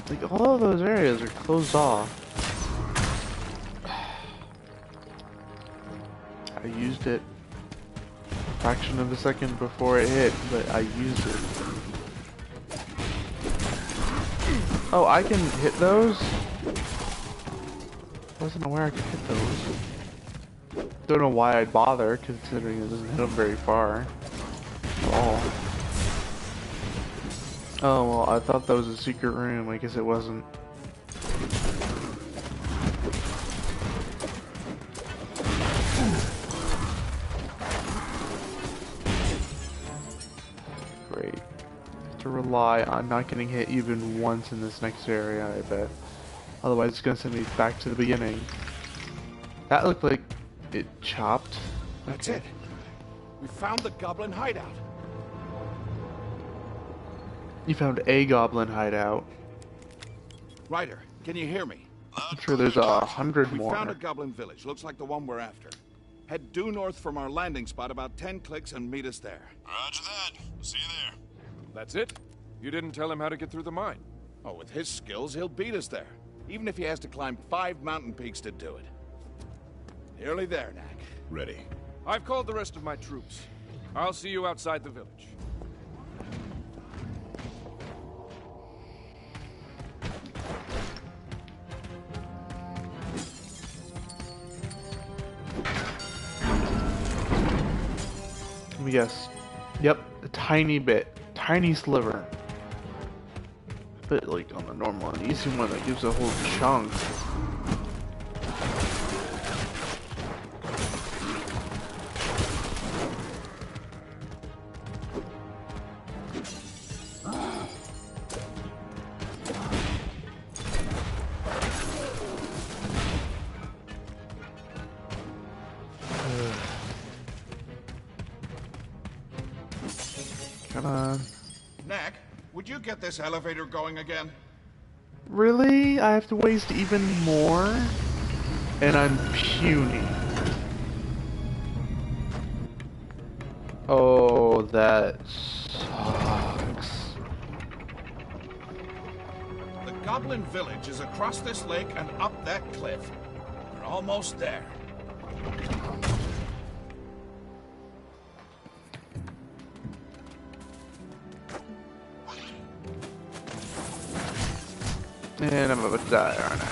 Like, all of those areas are closed off. I used it a fraction of a second before it hit, but I used it. Oh, I can hit those? Wasn't aware I could hit those. Don't know why I'd bother, considering it doesn't hit them very far. At all. Oh, well, I thought that was a secret room. I guess it wasn't. Great. To rely on not getting hit even once in this next area, I bet. Otherwise it's gonna send me back to the beginning. That looked like it chopped.
That's it. We found the goblin hideout.
You found a goblin hideout.
Ryder, can you hear me?
I'm sure there's 100
We
more.
found a goblin village. Looks like the one we're after. Head due north from our landing spot about 10 clicks and meet us there.
Roger that. See you there.
That's it? You didn't tell him how to get through the mine.
Oh, with his skills, he'll beat us there. Even if he has to climb 5 mountain peaks to do it. Nearly there, Knack.
Ready.
I've called the rest of my troops. I'll see you outside the village.
Let me guess. Yep, a tiny bit. Tiny sliver. But like on the normal and easy one that gives a whole chunk. Come on.
Knack, would you get this elevator going again?
Really? I have to waste even more? And I'm puny. Oh, that sucks.
The Goblin Village is across this lake and up that cliff. We're almost there.
And I'm about to die, aren't I?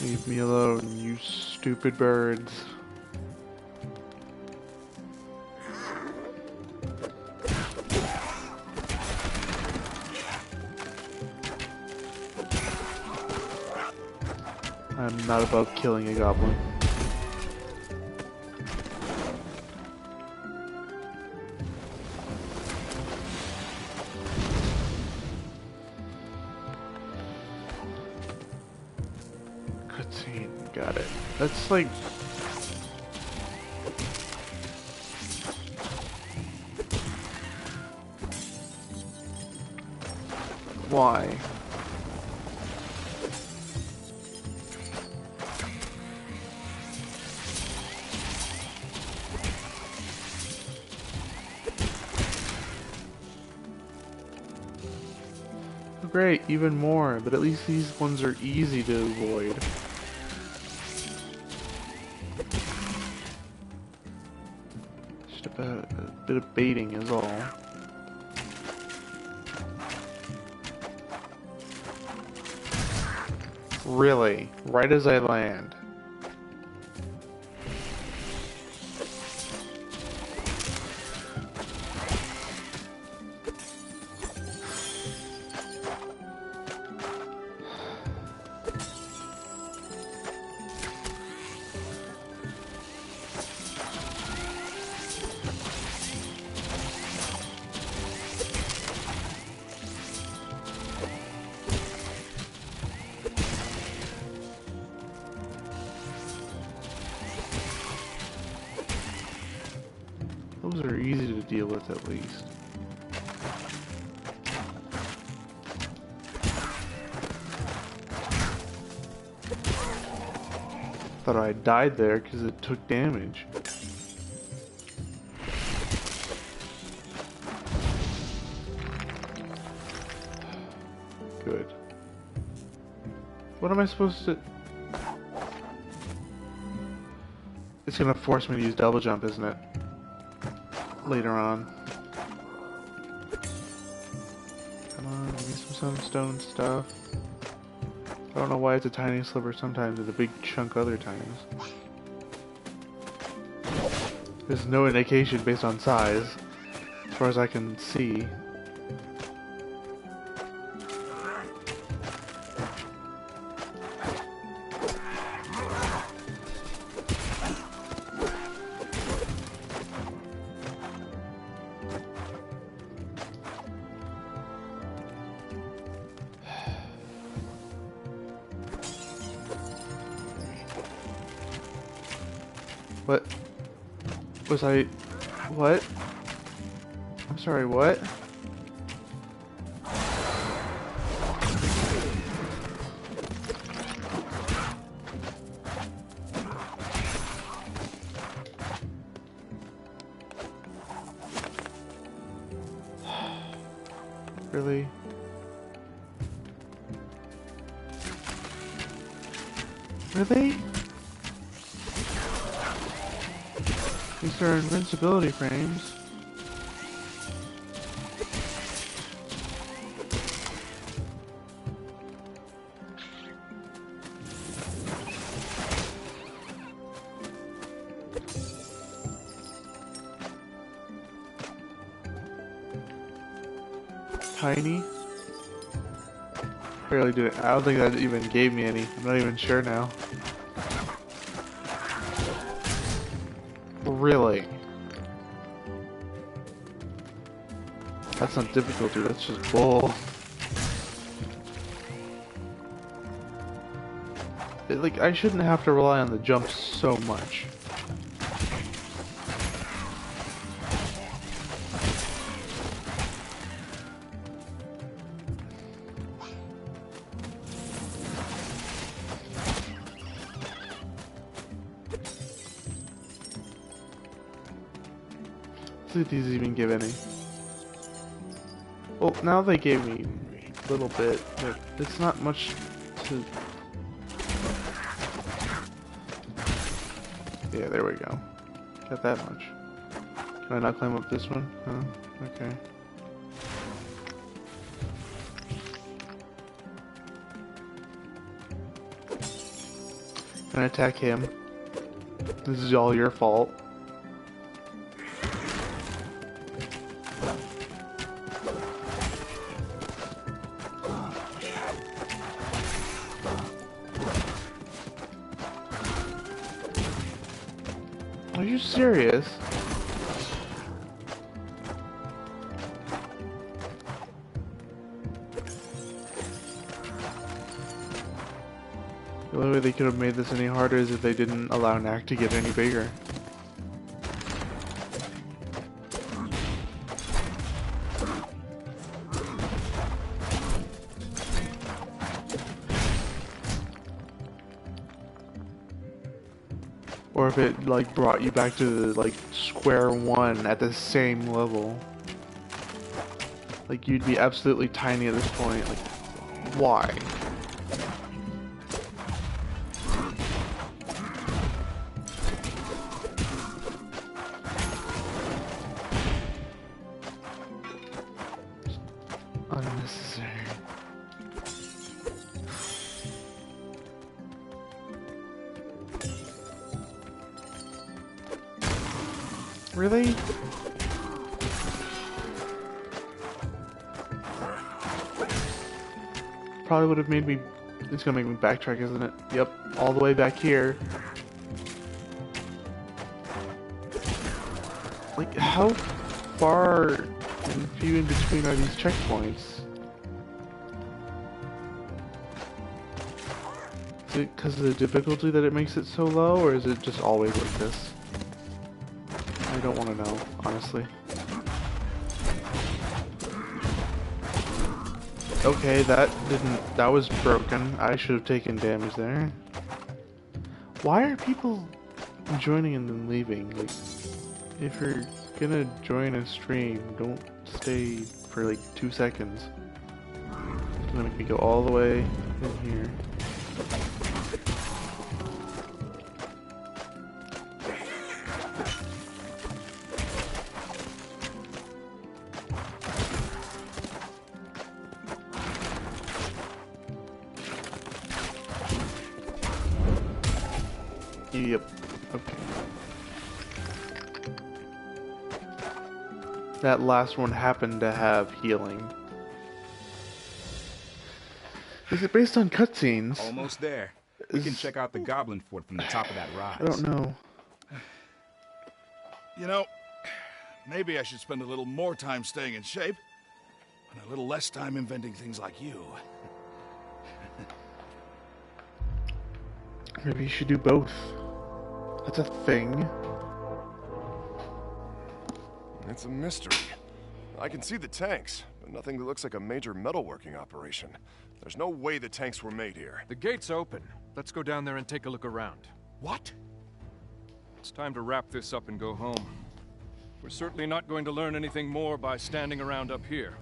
Leave me alone, you stupid birds. I'm not above killing a goblin. Cutscene, got it. That's like... Why? Great, even more, but at least these ones are easy to avoid. Just about a bit of baiting is all. Really? Right as I land. Those are easy to deal with at least. Thought I died there because it took damage. Good. What am I supposed to... It's gonna force me to use double jump, isn't it? Later on. Come on, give me some sunstone stuff. I don't know why it's a tiny sliver sometimes and a big chunk other times. There's no indication based on size, as far as I can see. What? Was I... What? I'm sorry, what? Really? Really? These are invincibility frames. Tiny? Barely do it. I don't think that even gave me any. I'm not even sure now. Really? That's not difficulty, that's just bull. Like, I shouldn't have to rely on the jumps so much. See if these even give any. Well, now they gave me a little bit, but it's not much to... Yeah, there we go. Got that much. Can I not climb up this one? Oh, okay. Can I attack him? This is all your fault. Are you serious? The only way they could have made this any harder is if they didn't allow Knack to get any bigger. Or if it like brought you back to the like square one at the same level. Like you'd be absolutely tiny at this point. Like why? Unnecessary. Really? Probably would have made me... It's gonna make me backtrack, isn't it? Yep, all the way back here. Like, how far and few in between are these checkpoints? Is it because of the difficulty that it makes it so low, or is it just always like this? I don't want to know, honestly. Okay, that was broken. I should have taken damage there. Why are people joining and then leaving? Like, if you're gonna join a stream, don't stay for like 2 seconds. It's gonna make me go all the way in here. Yep. Okay. That last one happened to have healing. Is it based on cutscenes?
Almost there. We can check out the Goblin Fort from the top of that rise.
I don't know.
You know, maybe I should spend a little more time staying in shape, and a little less time inventing things like you.
Maybe you should do both. That's a thing.
It's a mystery. I can see the tanks, but nothing that looks like a major metalworking operation. There's no way the tanks were made here.
The gate's open. Let's go down there and take a look around.
What?
It's time to wrap this up and go home. We're certainly not going to learn anything more by standing around up here.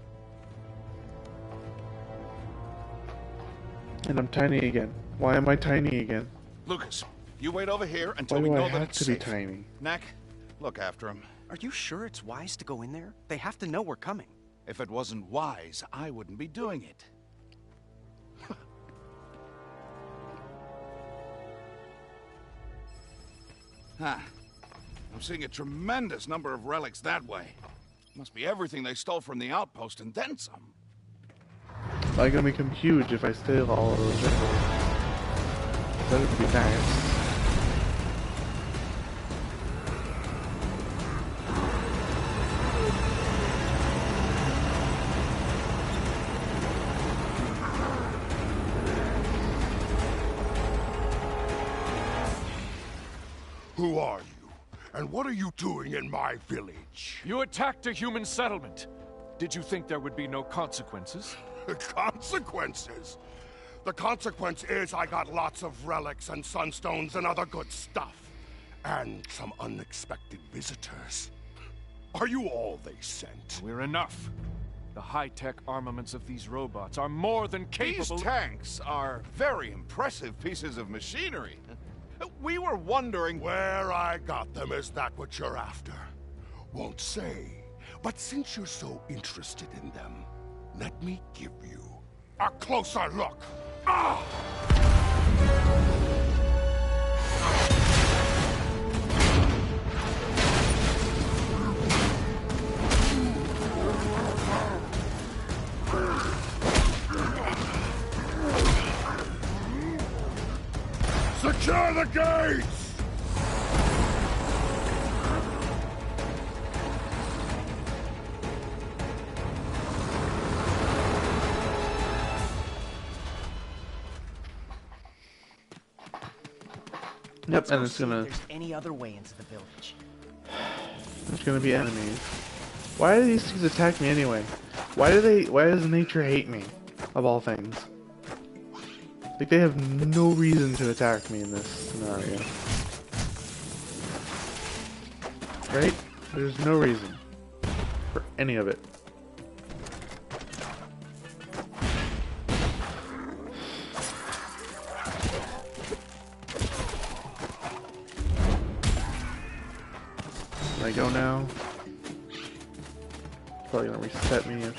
And I'm tiny again. Why am I tiny again?
Lucas, you wait over here until
Why
we
do I
know that
have
it's
to be
safe.
tiny?
Knack, look after him.
Are you sure it's wise to go in there? They have to know we're coming.
If it wasn't wise, I wouldn't be doing it. Huh. I'm seeing a tremendous number of relics that way. Must be everything they stole from the outpost and then some.
I'm gonna become huge if I steal all of those records. That would be nice.
Who are you? And what are you doing in my village?
You attacked a human settlement. Did you think there would be no consequences?
Consequences? The consequence is I got lots of relics and sunstones and other good stuff. And some unexpected visitors. Are you all they sent?
We're enough. The high-tech armaments of these robots are more than capable...
These tanks are very impressive pieces of machinery. We were wondering...
Where I got them, is that what you're after? Won't say. But since you're so interested in them, let me give you a closer look. Ah! Secure the gates!
Yep, and it's gonna...
If there's any other way into the village.
There's gonna be enemies. Why do these things attack me anyway? Why does nature hate me? Of all things. Like, they have no reason to attack me in this scenario. Right? There's no reason. For any of it. Can I go now? Probably gonna reset me if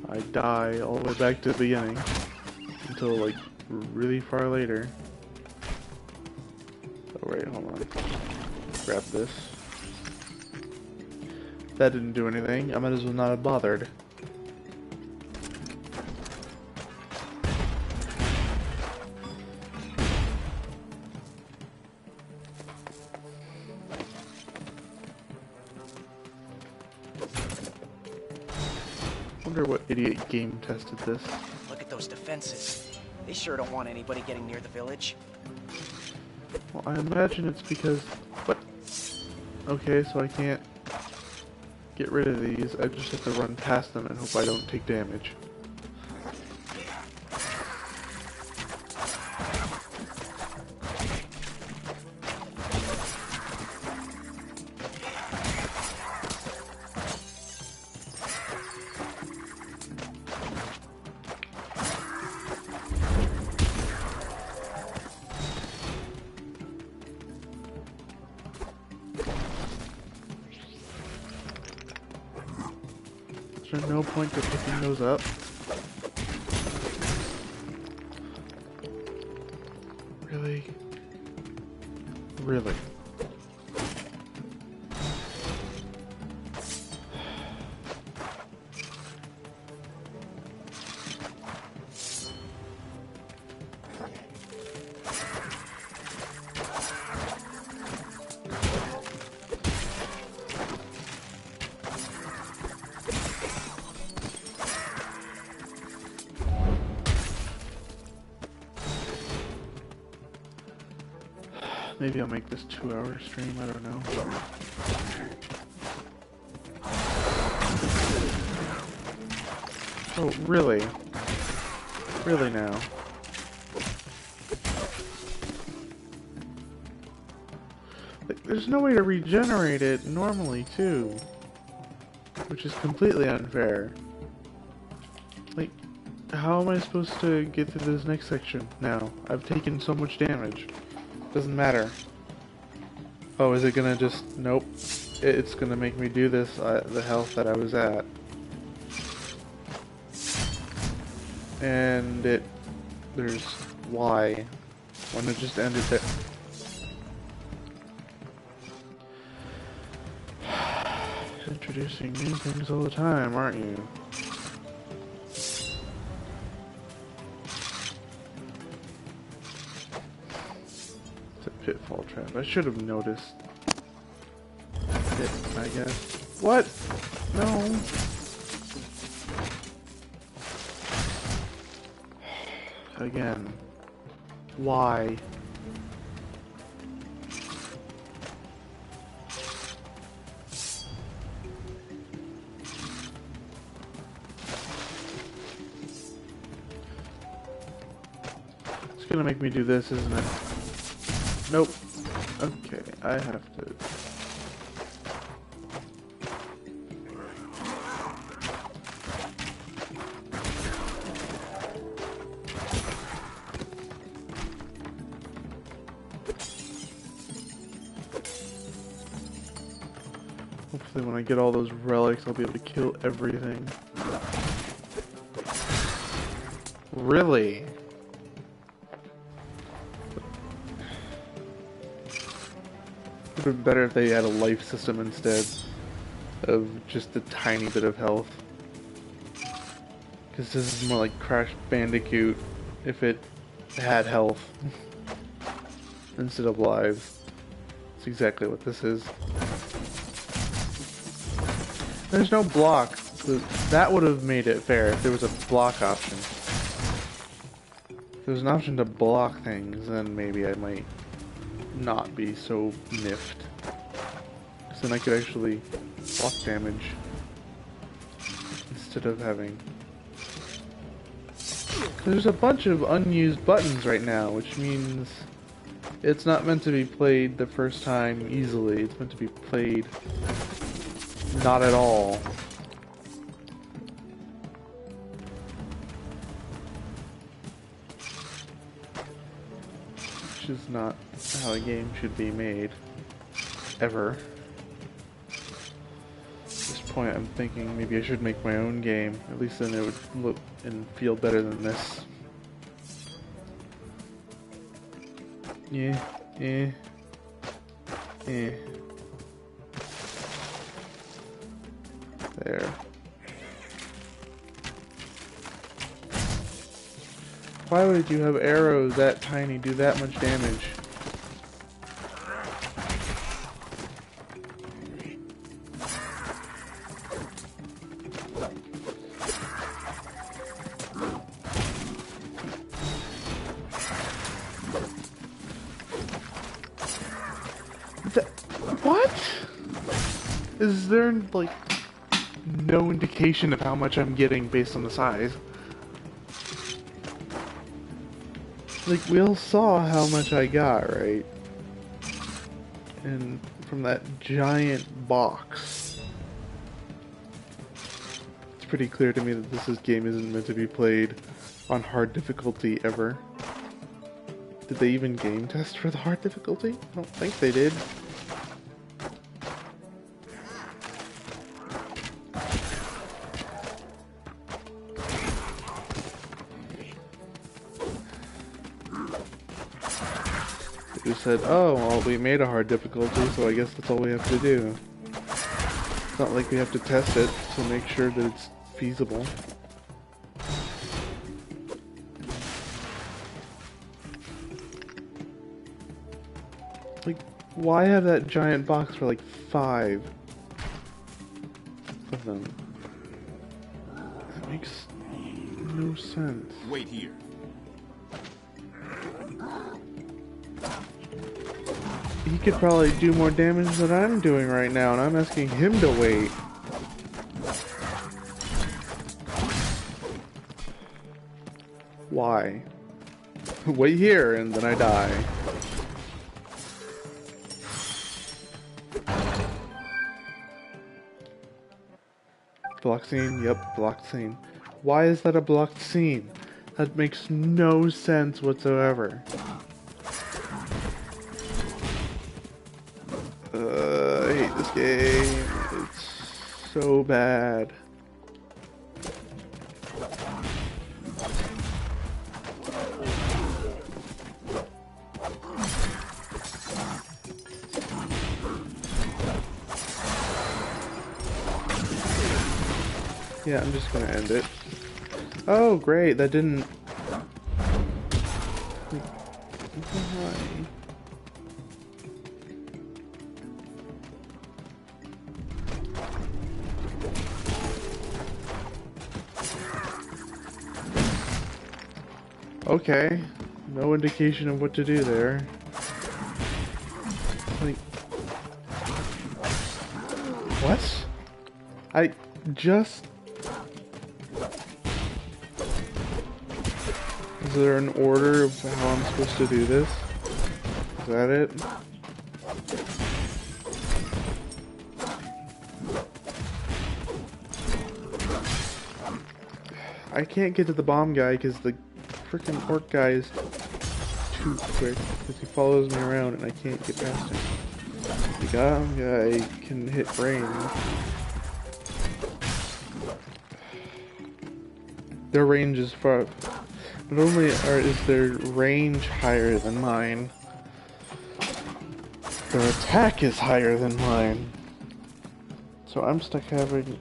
I die all the way back to the beginning. Until, like, really far later. Oh wait, hold on. Grab this. That didn't do anything. I might as well not have bothered. Wonder what idiot game tested this.
Look at those defenses. They sure don't want anybody getting near the village.
Well, I imagine it's because... What? Okay, so I can't get rid of these. I just have to run past them and hope I don't take damage. Is there no point to picking those up? Really? Really? Maybe I'll make this 2-hour stream, I don't know. Oh, really? Really now? Like, there's no way to regenerate it normally, too. Which is completely unfair. Like, how am I supposed to get through this next section now? I've taken so much damage. Doesn't matter. Oh, is it gonna just... Nope. It's gonna make me do this at the health that I was at. And it... There's... Why? Why not just end it there? Introducing new things all the time, aren't you? Pitfall trap. I should have noticed it, I guess. What? No. Again. Why? gonna make me do this, isn't it? Nope. Okay, I have to... Hopefully when I get all those relics, I'll be able to kill everything. Really? Would have been better if they had a life system instead of just a tiny bit of health. Because this is more like Crash Bandicoot if it had health instead of lives. That's exactly what this is. There's no block. That would have made it fair if there was a block option. If there was an option to block things, then maybe I might not be so miffed. Because then I could actually block damage instead of having... There's a bunch of unused buttons right now, which means it's not meant to be played the first time easily. It's meant to be played not at all. Which is not how a game should be made. Ever. At this point I'm thinking maybe I should make my own game. At least then it would look and feel better than this. Yeah. There. Why would you have arrows that tiny do that much damage? What? Is there, like, no indication of how much I'm getting based on the size? Like, we all saw how much I got, right? And from that giant box. It's pretty clear to me that this game isn't meant to be played on hard difficulty ever. Did they even game test for the hard difficulty? I don't think they did. They said, oh, well, we made a hard difficulty, so I guess that's all we have to do. It's not like we have to test it to make sure that it's feasible. Like, why have that giant box for like 5 of them? That makes no sense.
Wait here.
He could probably do more damage than I'm doing right now, and I'm asking him to wait. Why? Wait here, and then I die. Blocked scene? Yep, blocked scene. Why is that a blocked scene? That makes no sense whatsoever. I hate this game. It's so bad. Yeah, I'm just gonna end it. Oh, great, that didn't... Why? Okay, no indication of what to do there. Like, what? I just... Is there an order of how I'm supposed to do this? Is that it? I can't get to the bomb guy because the freaking orc guy is too quick because he follows me around and I can't get past him. The bomb guy can hit range. Their range is far. Not only is their range higher than mine, their attack is higher than mine. So I'm stuck having.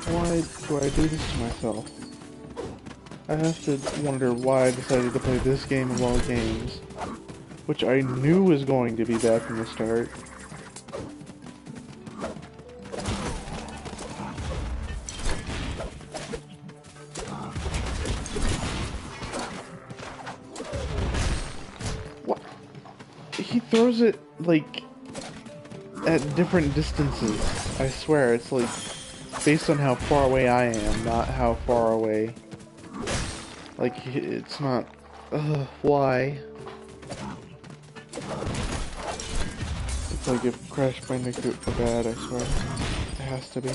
Why do I do this to myself? I have to wonder why I decided to play this game of all games, which I knew was going to be bad from the start. What? He throws it, like, at different distances. I swear, it's like, based on how far away I am, not how far away. Like, it's not... why? It's like if Crash Bandicoot were bad, I swear. It has to be.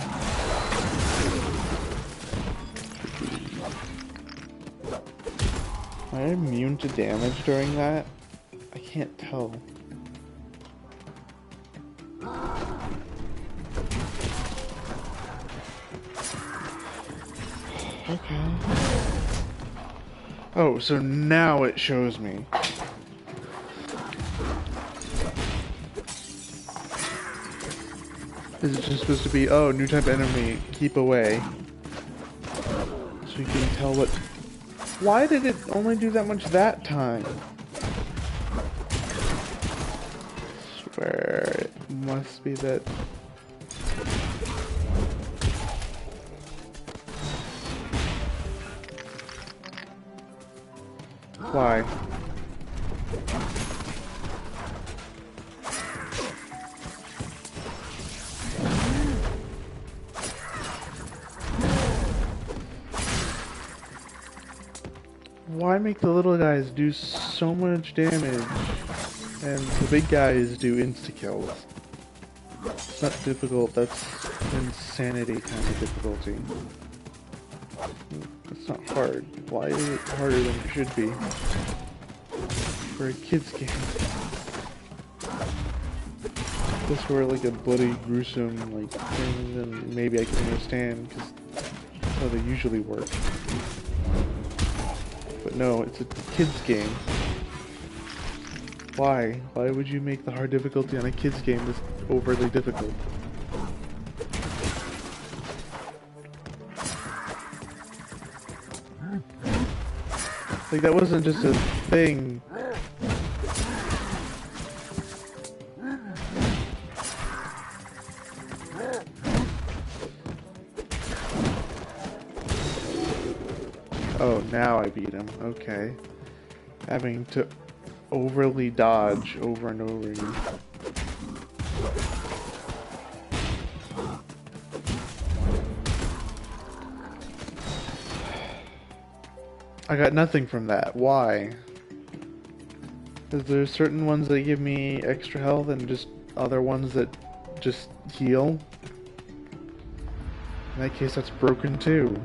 Am I immune to damage during that? I can't tell. Okay. Oh, so now it shows me. Is it just supposed to be, oh, new type enemy, keep away? So you can tell what... Why did it only do that much that time? I swear, it must be that... Why? Why make the little guys do so much damage and the big guys do insta-kills? It's not difficult, that's insanity kind of difficulty. It's not hard. Why is it harder than it should be? For a kid's game. If this were like a bloody, gruesome like thing, then maybe I can understand, because that's how they usually work. But no, it's a kid's game. Why? Why would you make the hard difficulty on a kid's game this overly difficult? Like, that wasn't just a thing. Oh, now I beat him. Okay. Having to overly dodge over and over again. I got nothing from that. Why? Is there certain ones that give me extra health and just other ones that just heal? In that case, that's broken too.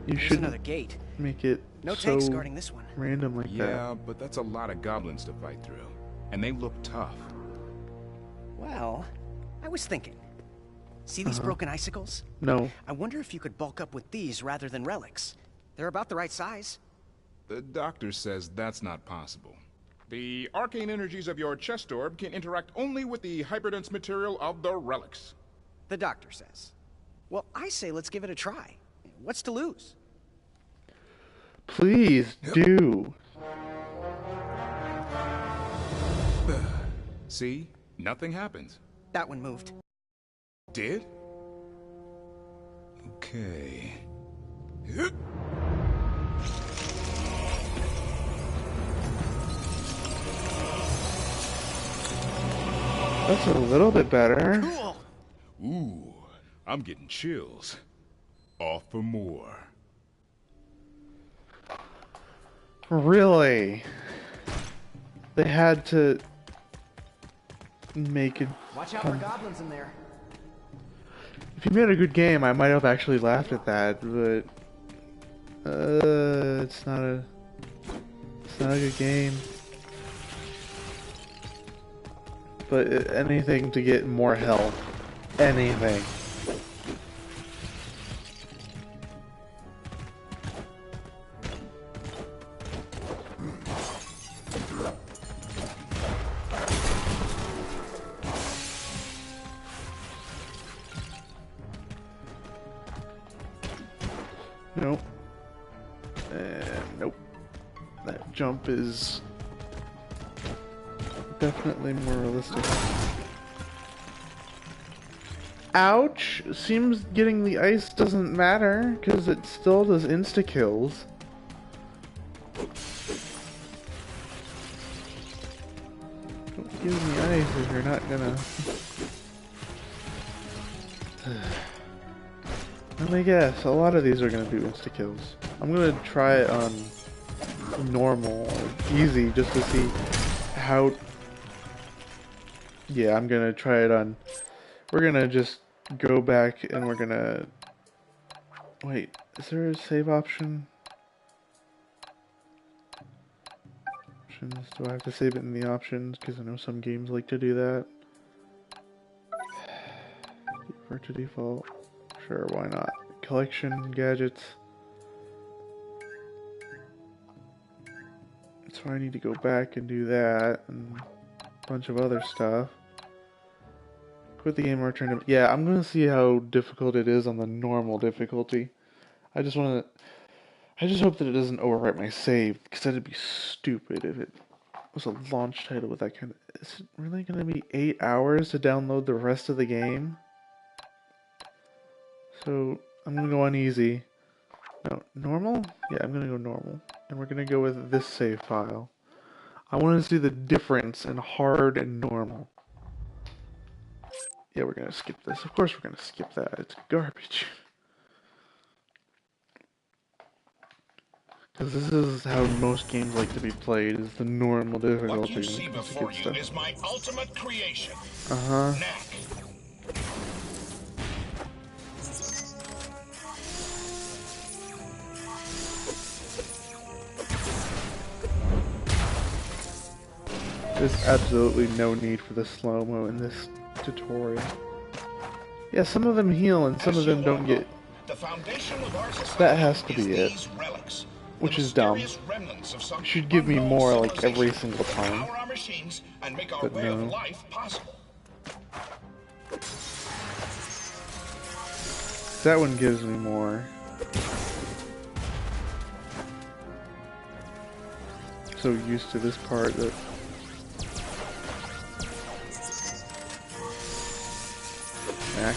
You should
another gate.
Make it
no
so
tanks guarding this one.
Random like that.
Yeah, but that's a lot of goblins to fight through, and they look tough.
Well, I was thinking. See these broken icicles?
No.
I wonder if you could bulk up with these rather than relics. They're about the right size.
The doctor says that's not possible. The arcane energies of your chest orb can interact only with the hyperdense material of the relics.
The doctor says. Well, I say let's give it a try. What's to lose?
Please do.
See? Nothing happens.
That one moved.
Did? Okay.
That's a little bit better.
Cool.
Ooh, I'm getting chills. Off for more.
Really? They had to make it.
Watch out for goblins in there.
If you made a good game, I might have actually laughed at that, but it's not a good game. But anything to get more health, anything. Nope. And nope. That jump is definitely more realistic. Ouch! Seems getting the ice doesn't matter, because it still does insta-kills. Don't give me ice if you're not gonna... Let me guess, a lot of these are gonna do insta-kills. I'm gonna try it on normal, or easy, just to see how... Yeah, I'm gonna try it on... We're gonna just go back and we're gonna... Wait, is there a save option? Options, do I have to save it in the options? Because I know some games like to do that. Default to default. Sure, why not? Collection, gadgets. So I need to go back and do that, and a bunch of other stuff. Quit the game or turn to... Yeah, I'm gonna see how difficult it is on the normal difficulty. I just hope that it doesn't overwrite my save, because that'd be stupid if it was a launch title with that kind of... Is it really gonna be 8 hours to download the rest of the game? So, I'm gonna go on easy. No, normal? Yeah, I'm gonna go normal. And we're gonna go with this save file. I want to see the difference in hard and normal. Yeah, we're gonna skip this. Of course we're gonna skip that. It's garbage. Because this is how most games like to be played, is the normal difficulty.
What you see before you is my ultimate creation. Knack.
There's absolutely no need for the slow-mo in this tutorial. Yeah, some of them heal and some of them don't get... That has to be it. Which is dumb. Should give me more like every single time. But no. That one gives me more. So used to this part that... Knack.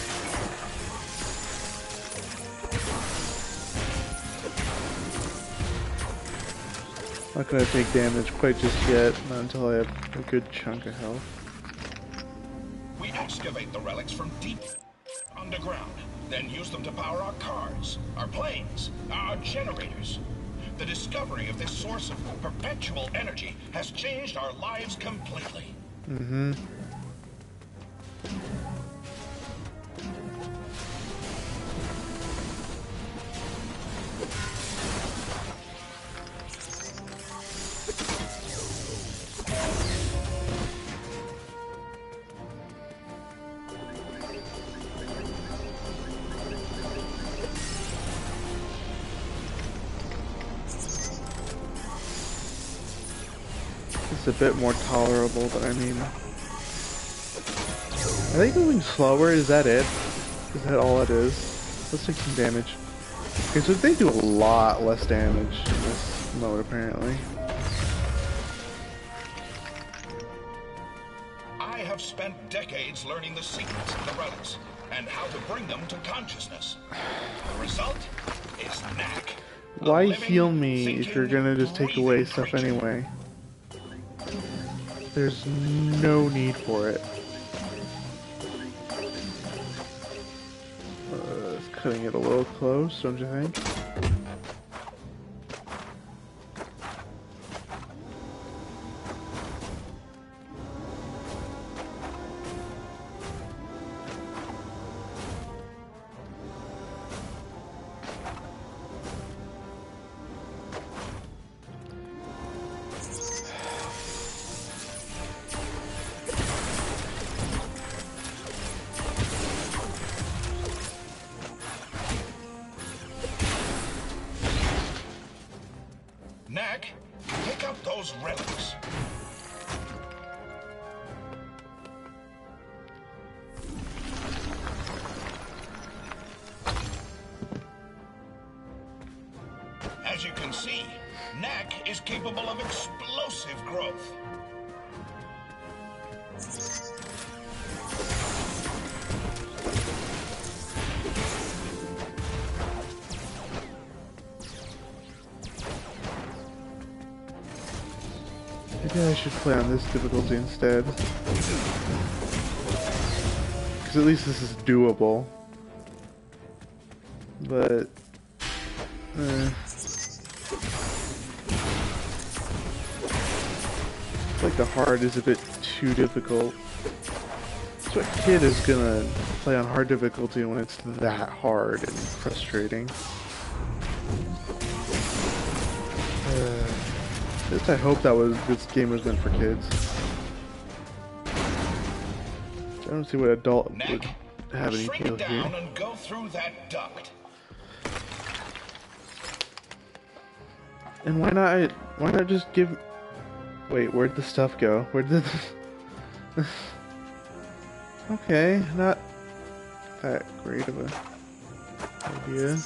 Not gonna take damage quite just yet, not until I have a good chunk of health.
We excavate the relics from deep underground, then use them to power our cars, our planes, our generators. The discovery of this source of perpetual energy has changed our lives completely.
Mm-hmm. It's a bit more tolerable, but I mean... Are they going slower? Is that it? Is that all it is? Let's take some damage. Okay, so they do a lot less damage in this mode, apparently.
I have spent decades learning the secrets of the relics and how to bring them to consciousness. The result is Knack.
Why heal me if you're gonna just take away stuff anyway? There's no need for it. It's cutting it a little close, don't you think?
out those relics. As you can see, Knack is capable of explosive growth.
Maybe I should play on this difficulty instead. Because at least this is doable. But... I feel like the hard is a bit too difficult. So a kid is gonna play on hard difficulty when it's that hard and frustrating. At least I hope this game was meant for kids. I don't see what adult would have any appeal here.
And go through that duct.
And why not just give... Wait, where'd the stuff go? Where did the... Okay, not that great of a idea.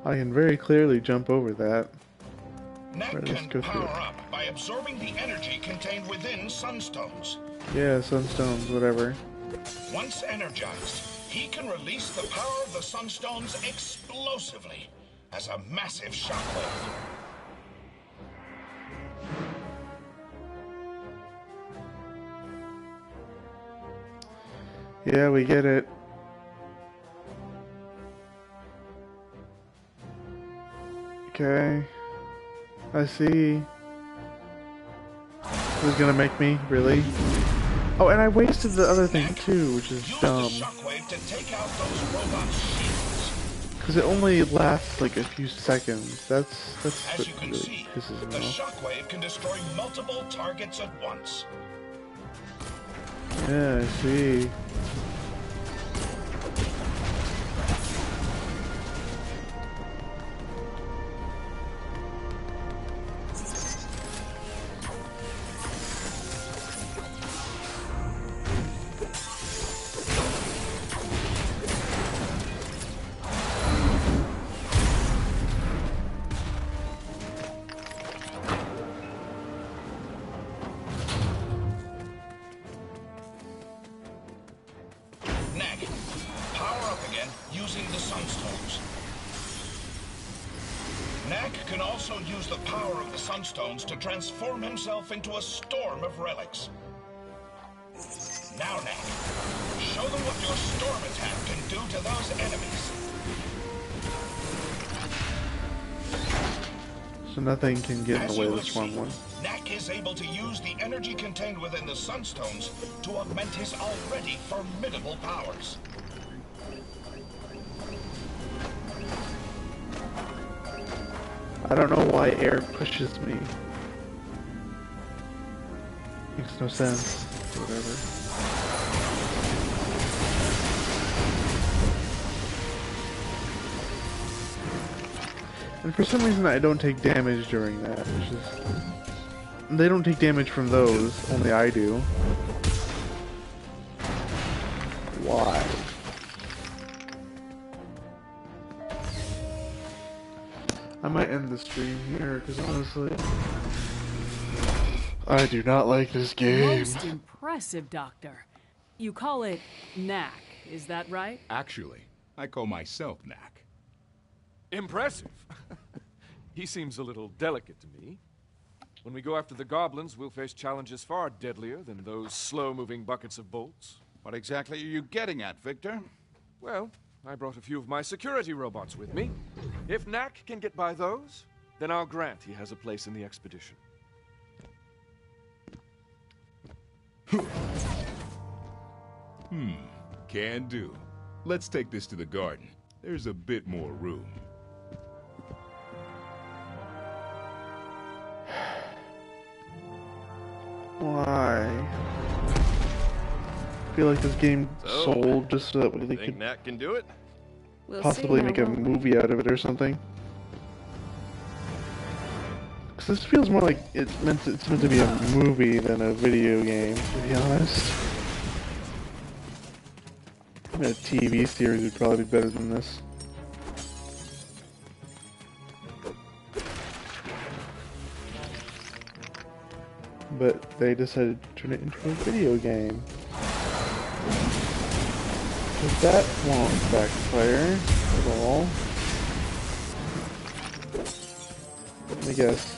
I can very clearly jump over that.
Knack can power up by absorbing the energy contained within sunstones.
Yeah, sunstones, whatever.
Once energized, he can release the power of the sunstones explosively as a massive shockwave.
Yeah, we get it. Okay. I see. This is gonna make me, really? Oh, and I wasted the other thing too, which is dumb. Because it only lasts like a few seconds. That's what really pisses me off.
The shockwave can destroy multiple targets at once.
Yeah, I see.
Knack can also use the power of the sunstones to transform himself into a storm of relics. Now, Knack, show them what your storm attack can do to those enemies.
So nothing can get in the way of the swarm one.
Knack is able to use the energy contained within the sunstones to augment his already formidable powers.
I don't know why air pushes me. Makes no sense. Whatever. And for some reason I don't take damage during that, which is... They don't take damage from those, only I do. Why? I might end the stream here, because honestly... I do not like this game.
Most impressive, Doctor. You call it Knack, is that right?
Actually, I call myself Knack.
Impressive? He seems a little delicate to me. When we go after the goblins, we'll face challenges far deadlier than those slow-moving buckets of bolts.
What exactly are you getting at, Victor?
Well, I brought a few of my security robots with me. If Knack can get by those, then I'll grant he has a place in the expedition.
Can do. Let's take this to the garden. There's a bit more room.
Why? I feel like this game sold just so that they
Think
could
Knack can do it?
We'll
possibly
see
make
now,
a
won't we?
movie out of it or something. Because this feels more like it's meant to be a movie than a video game, to be honest. I mean, a TV series would probably be better than this. But they decided to turn it into a video game. But that won't backfire at all. I guess.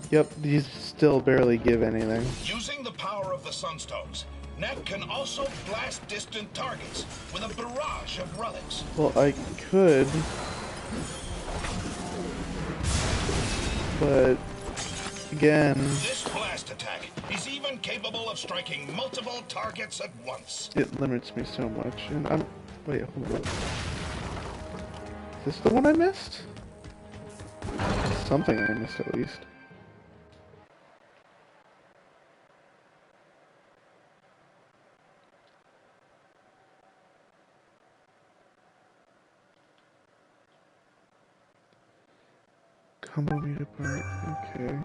Yep, these still barely give anything.
Using the power of the Sunstones, Knack can also blast distant targets with a barrage of relics.
Well, I could. But again,
This blast attack is even capable of striking multiple targets at once.
it limits me so much. And I'm... Wait, hold on. Is this the one I missed? Something I missed at least. Combo meter part, okay.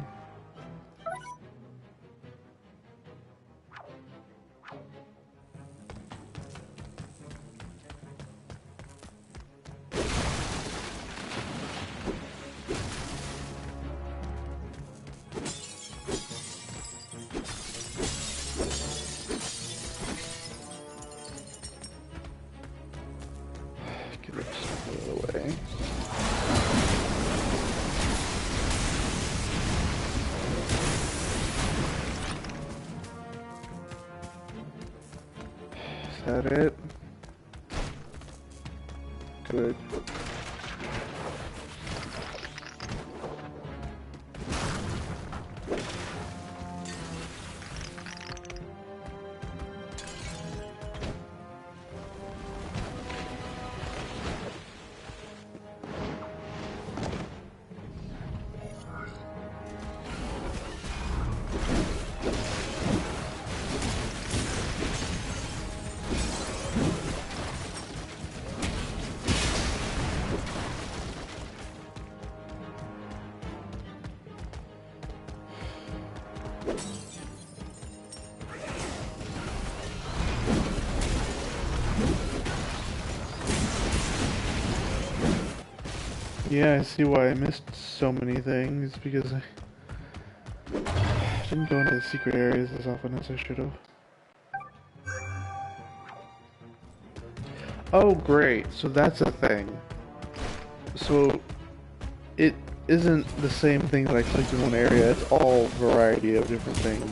Get this out of the way. Is that it? Good. Yeah, I see why I missed so many things, because I didn't go into the secret areas as often as I should have. Oh, great, so that's a thing. So, it isn't the same thing that I clicked in one area, it's all variety of different things.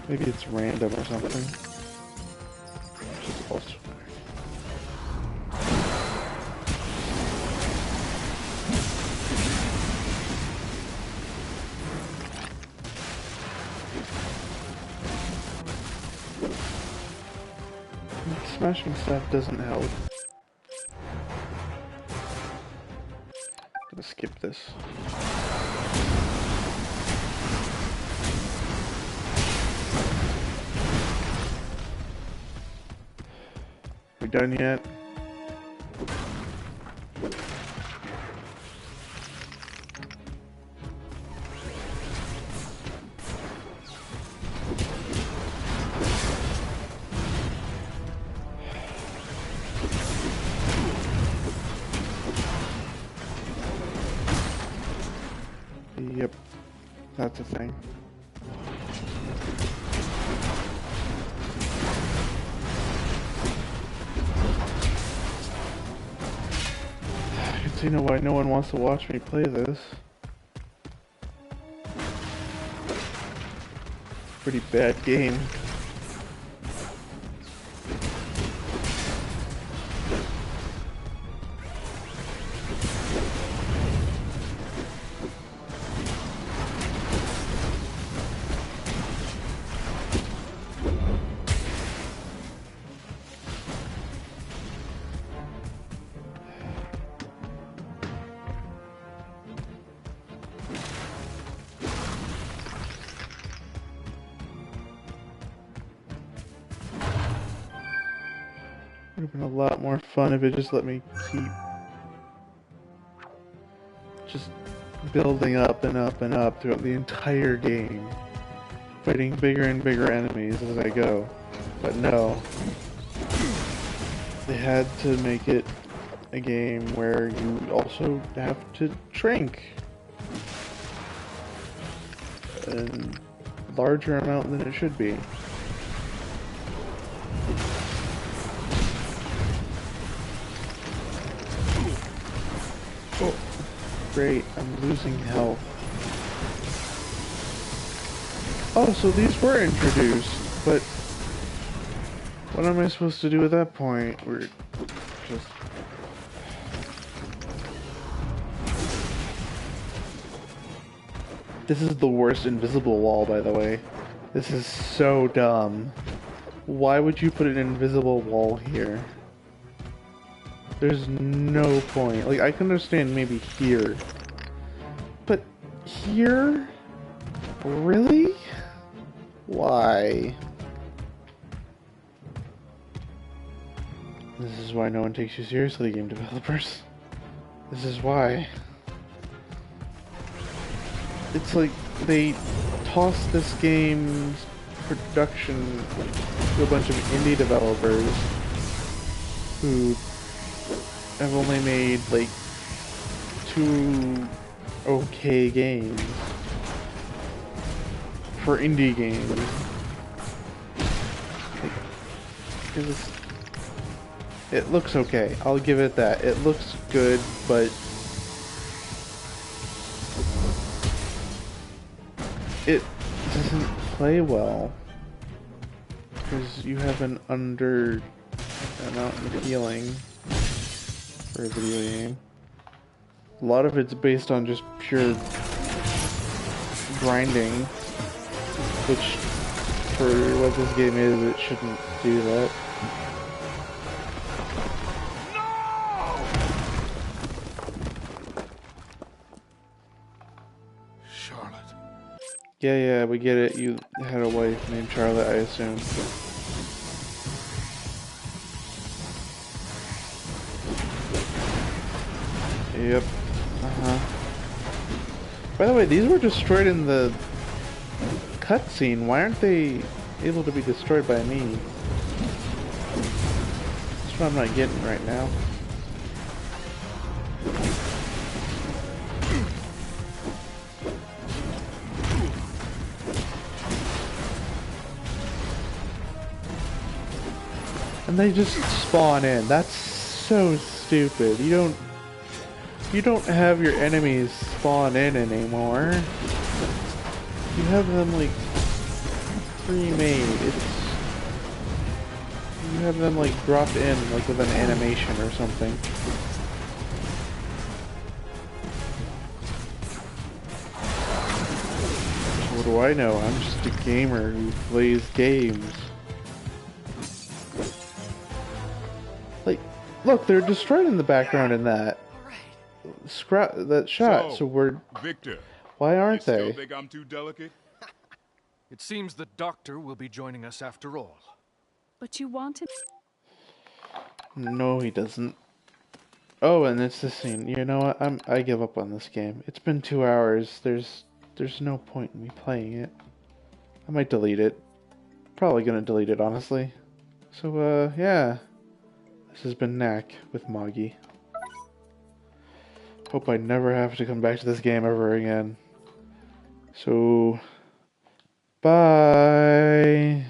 Maybe it's random or something. Which is also smashing stuff doesn't help. Gonna skip this. We done yet? Yep, that's a thing. I can see why no one wants to watch me play this. Pretty bad game. Would have been a lot more fun if it just let me keep just building up and up and up throughout the entire game, fighting bigger and bigger enemies as I go. But no, they had to make it a game where you also have to shrink a larger amount than it should be. Oh, great, I'm losing health. Oh, so these were introduced, but what am I supposed to do at that point? We're just... This is the worst invisible wall, by the way. This is so dumb. Why would you put an invisible wall here? There's no point. Like, I can understand maybe here. But here? Really? Why? This is why no one takes you seriously, game developers. This is why. It's like they tossed this game's production to a bunch of indie developers who have only made like 2 okay games for indie games. Like, it looks okay. I'll give it that. It looks good, but it doesn't play well because you have an under amount of healing for a video game. A lot of it's based on just pure grinding, which for what this game is, it shouldn't do that. Yeah, we get it. You had a wife named Charlotte, I assume. Yep. By the way, these were destroyed in the cutscene. Why aren't they able to be destroyed by me? That's what I'm not getting right now. And they just spawn in. That's so stupid. You don't have your enemies spawn in anymore. You have them like pre-made. You have them like drop in like with an animation or something. What do I know? I'm just a gamer who plays games. Like, look, they're destroyed in the background in that. Scrap that shot. So we're
Victor.
Why aren't
you
they?
Still think I'm too delicate?
It seems the doctor will be joining us after all.
But you wanted...
No, he doesn't. Oh, and it's this scene. You know what? I give up on this game. It's been 2 hours. There's no point in me playing it. I might delete it. Probably gonna delete it, honestly. So, yeah. This has been Knack with Moggy. Hope I never have to come back to this game ever again. So, bye.